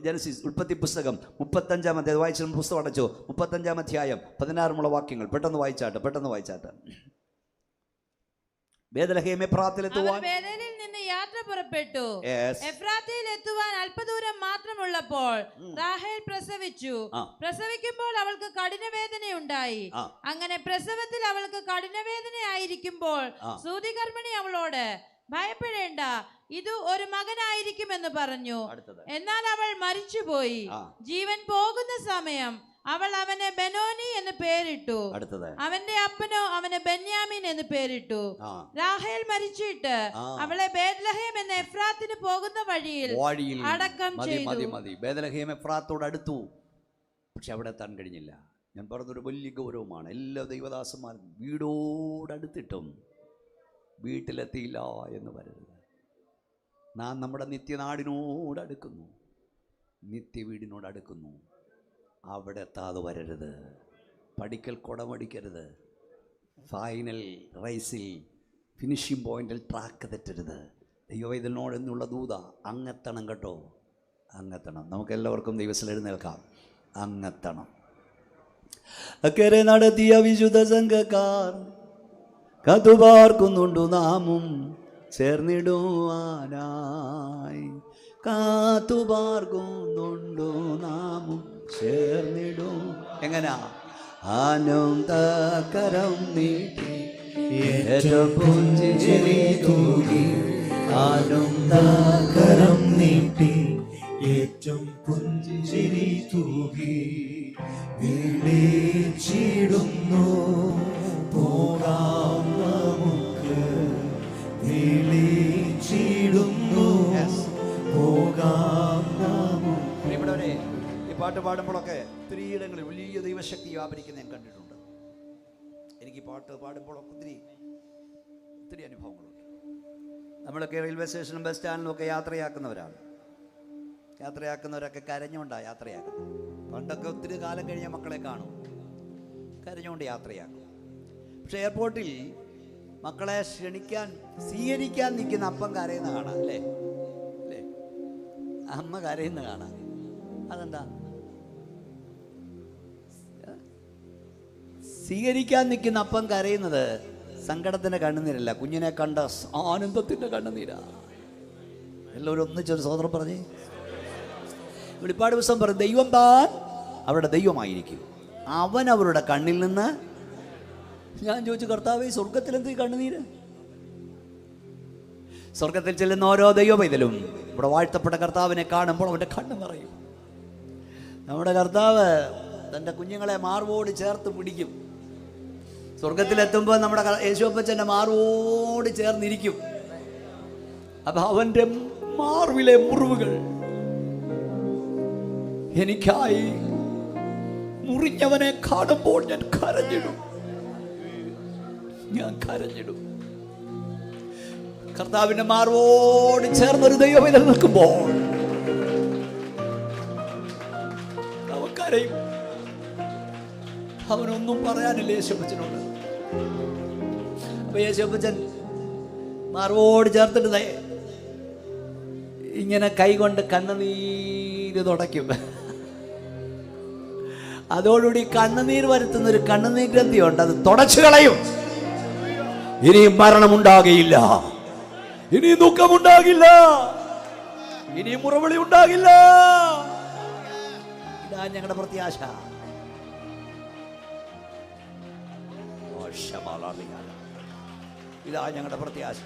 ജനസിസ് ഉൽപ്പത്തി പുസ്തകം 35-ാം അധ്യായം വായിച്ച പുസ്തകം അടച്ചോ. 35-ാം അധ്യായം 16 വാക്യങ്ങൾ പെട്ടെന്ന് വായിച്ചാട്ടെ. ബേത്ലഹേമെ എഫ്രാത്തിലെത്തുവാൻ ബേഥേലിൽ നിന്ന് യാത്ര പുറപ്പെട്ടു. എഫ്രാത്തയിൽ എത്തുവാൻ അല്പദൂരം മാത്രമുള്ളപ്പോൾ റാഹേൽ പ്രസവിച്ചു. പ്രസവിക്കുമ്പോൾ അവൾക്ക് കഠിനവേദനയുണ്ടായി. അങ്ങനെ പ്രസവത്തിൽ അവൾക്ക് കഠിനവേദനയായിരിക്കുമ്പോൾ സൂതികർമ്മിണി അവളോട്, ഭയപ്പെടേണ്ട, ഇത് ഒരു മകനായിരിക്കുമെന്ന് പറഞ്ഞു. എന്നാൽ അവൾ മരിച്ചുപോയി. ജീവൻ പോകുന്ന സമയം അവൾ അവന് ബെനോനി എന്ന് പേരിട്ടു. അവന്റെ അപ്പനോ അവന് ബെന്യാമീൻ എന്ന് പേരിട്ടു. റാഹേൽ മരിച്ചിട്ട് അവളെ ബേത്ലഹേം എന്ന എഫ്രാത്തിന് പോകുന്ന വഴിയിൽ അടക്കം ചെയ്തു. ബേത്ലഹേം എഫ്രാത്തോട് അടുത്തു, പക്ഷെ അവിടെ എത്താൻ കഴിഞ്ഞില്ല. ഞാൻ പറഞ്ഞൊരു വലിയ ഗൗരവമാണ്. എല്ലാ ദൈവദാസന്മാരും വീടോടടുത്തിട്ടും വീട്ടിലെത്തിയില്ല എന്ന് വരരുത്. നാം നമ്മുടെ നിത്യനാടിനോടടുക്കുന്നു, നിത്യവീടിനോടടുക്കുന്നു. അവിടെ എത്താതെ വരരുത്. പഠിക്കൽ കുടമടിക്കരുത്. ഫൈനൽ റേസിൽ ഫിനിഷിംഗ് പോയിന്റിൽ ട്രാക്ക് തെറ്റരുത്. ദൈവവൈതലിനോട് എന്നുള്ള ദൂത അങ്ങെത്തണം കേട്ടോ, അങ്ങെത്തണം. നമുക്കെല്ലാവർക്കും ദൈവത്തിൽ എഴുന്നേൽക്കാം. അങ്ങെത്തണം. അക്കരെ നടത്തിയ വിശുദ്ധ സംഘക്കാർ കാത്തുപാർക്കുന്നുണ്ടു നാമും ചേർന്നിടുവാനായി. കാത്തുപാർക്കുന്നുണ്ടു നാമും ചേർന്നിടും. എങ്ങനാ? ആനന്ദകരം നീട്ടി ഏറ്റവും പുഞ്ചിരി തൂകി. ആനന്ദകരം നീട്ടി ഏറ്റവും പുഞ്ചിരി തൂകി. വിളിച്ചിടുന്നു പോകാം നമുക്ക്. വിളിച്ചിടുന്നു പോകാം നമുക്ക്. ഇവിടെ ഈ പാട്ട് പാടുമ്പോഴൊക്കെ ഒത്തിരി ഇടങ്ങളിൽ വലിയ ദൈവശക്തി വ്യാപരിക്കുന്ന ഞാൻ കണ്ടിട്ടുണ്ട്. എനിക്ക് പാട്ട് പാടുമ്പോഴൊക്കെ ഒത്തിരി അനുഭവങ്ങളുണ്ട്. നമ്മളൊക്കെ റെയിൽവേ സ്റ്റേഷനും ബസ് സ്റ്റാൻഡിലും ഒക്കെ യാത്രയാക്കുന്നവരൊക്കെ കരഞ്ഞുകൊണ്ടാണ് യാത്രയാക്കുന്നത്. പണ്ടൊക്കെ ഒത്തിരി കാലം കഴിഞ്ഞ മക്കളെ കാണും, കരഞ്ഞുകൊണ്ട് യാത്രയാക്കും. പക്ഷെ എയർപോർട്ടിൽ മക്കളെ സ്വീകരിക്കാൻ നിൽക്കുന്ന അപ്പം കരയുന്ന കാണാം, അല്ലേ? അല്ലേ? അമ്മ കരയുന്ന കാണാം. അതെന്താ? സ്വീകരിക്കാൻ നിൽക്കുന്ന അപ്പം കരയുന്നത് സങ്കടത്തിൻ്റെ കണ്ണുനീരല്ല, കുഞ്ഞിനെ കണ്ട ആനന്ദത്തിൻ്റെ കണ്ണുനീരാ. എല്ലാവരും ഒന്നിച്ചൊരു സ്വതന്ത്രം പറഞ്ഞേ. വെളിപ്പാട് പുസ്തകം പറയും, ദൈവം താൻ അവരുടെ ദൈവമായിരിക്കും, അവൻ അവരുടെ കണ്ണിൽ നിന്ന്. ഞാൻ ചോദിച്ചു, കർത്താവേ, സ്വർഗത്തിലെന്ത് കണ്ണുനീര്? സ്വർഗത്തിൽ ചെല്ലുന്ന ഓരോ ദൈവപൈതലും ഇവിടെ വാഴ്ത്തപ്പെട്ട കർത്താവിനെ കാണുമ്പോൾ അവൻ്റെ കണ്ണ് നിറയും. നമ്മുടെ കർത്താവ് തൻ്റെ കുഞ്ഞുങ്ങളെ മാർവോട് ചേർത്ത് പിടിക്കും. സ്വർഗത്തിലെത്തുമ്പോൾ നമ്മുടെ യേശുപ്പച്ചൻ്റെ മാർവോട് ചേർന്നിരിക്കും. അപ്പൊ അവൻ്റെ മാർവിലെ മുറിവുകൾ എനിക്കായി മുറിഞ്ഞവനെ കാണുമ്പോൾ ഞാൻ കരഞ്ഞിടും. കർത്താവിന്റെ മാർവോട് ചേർന്നൊരു ദൈവവേദന നിൽക്കുമ്പോൾ അവൻ കരയും. അവനൊന്നും പറയാനില്ല യേശുപ്പച്ചനോട്. അപ്പൊ യേശുപ്പച്ചൻ മാർവോട് ചേർത്തിട്ട് ഇങ്ങനെ കൈകൊണ്ട് കണ്ണുനീര് തുടയ്ക്കും. അതോടുകൂടി കണ്ണുനീര് വരുത്തുന്ന ഒരു കണ്ണുനീർ ഗ്രന്ഥിയുണ്ട്, അത് തുടച്ചു കളയും. ഇനിയും മരണമുണ്ടാകില്ല, ഇനിയും ദുഃഖമുണ്ടാകില്ല, ഇനിയും മുറവിളി ഉണ്ടാകില്ല. ഇതാ ഞങ്ങളുടെ പ്രത്യാശ. ഇതാ ഞങ്ങളുടെ പ്രത്യാശ.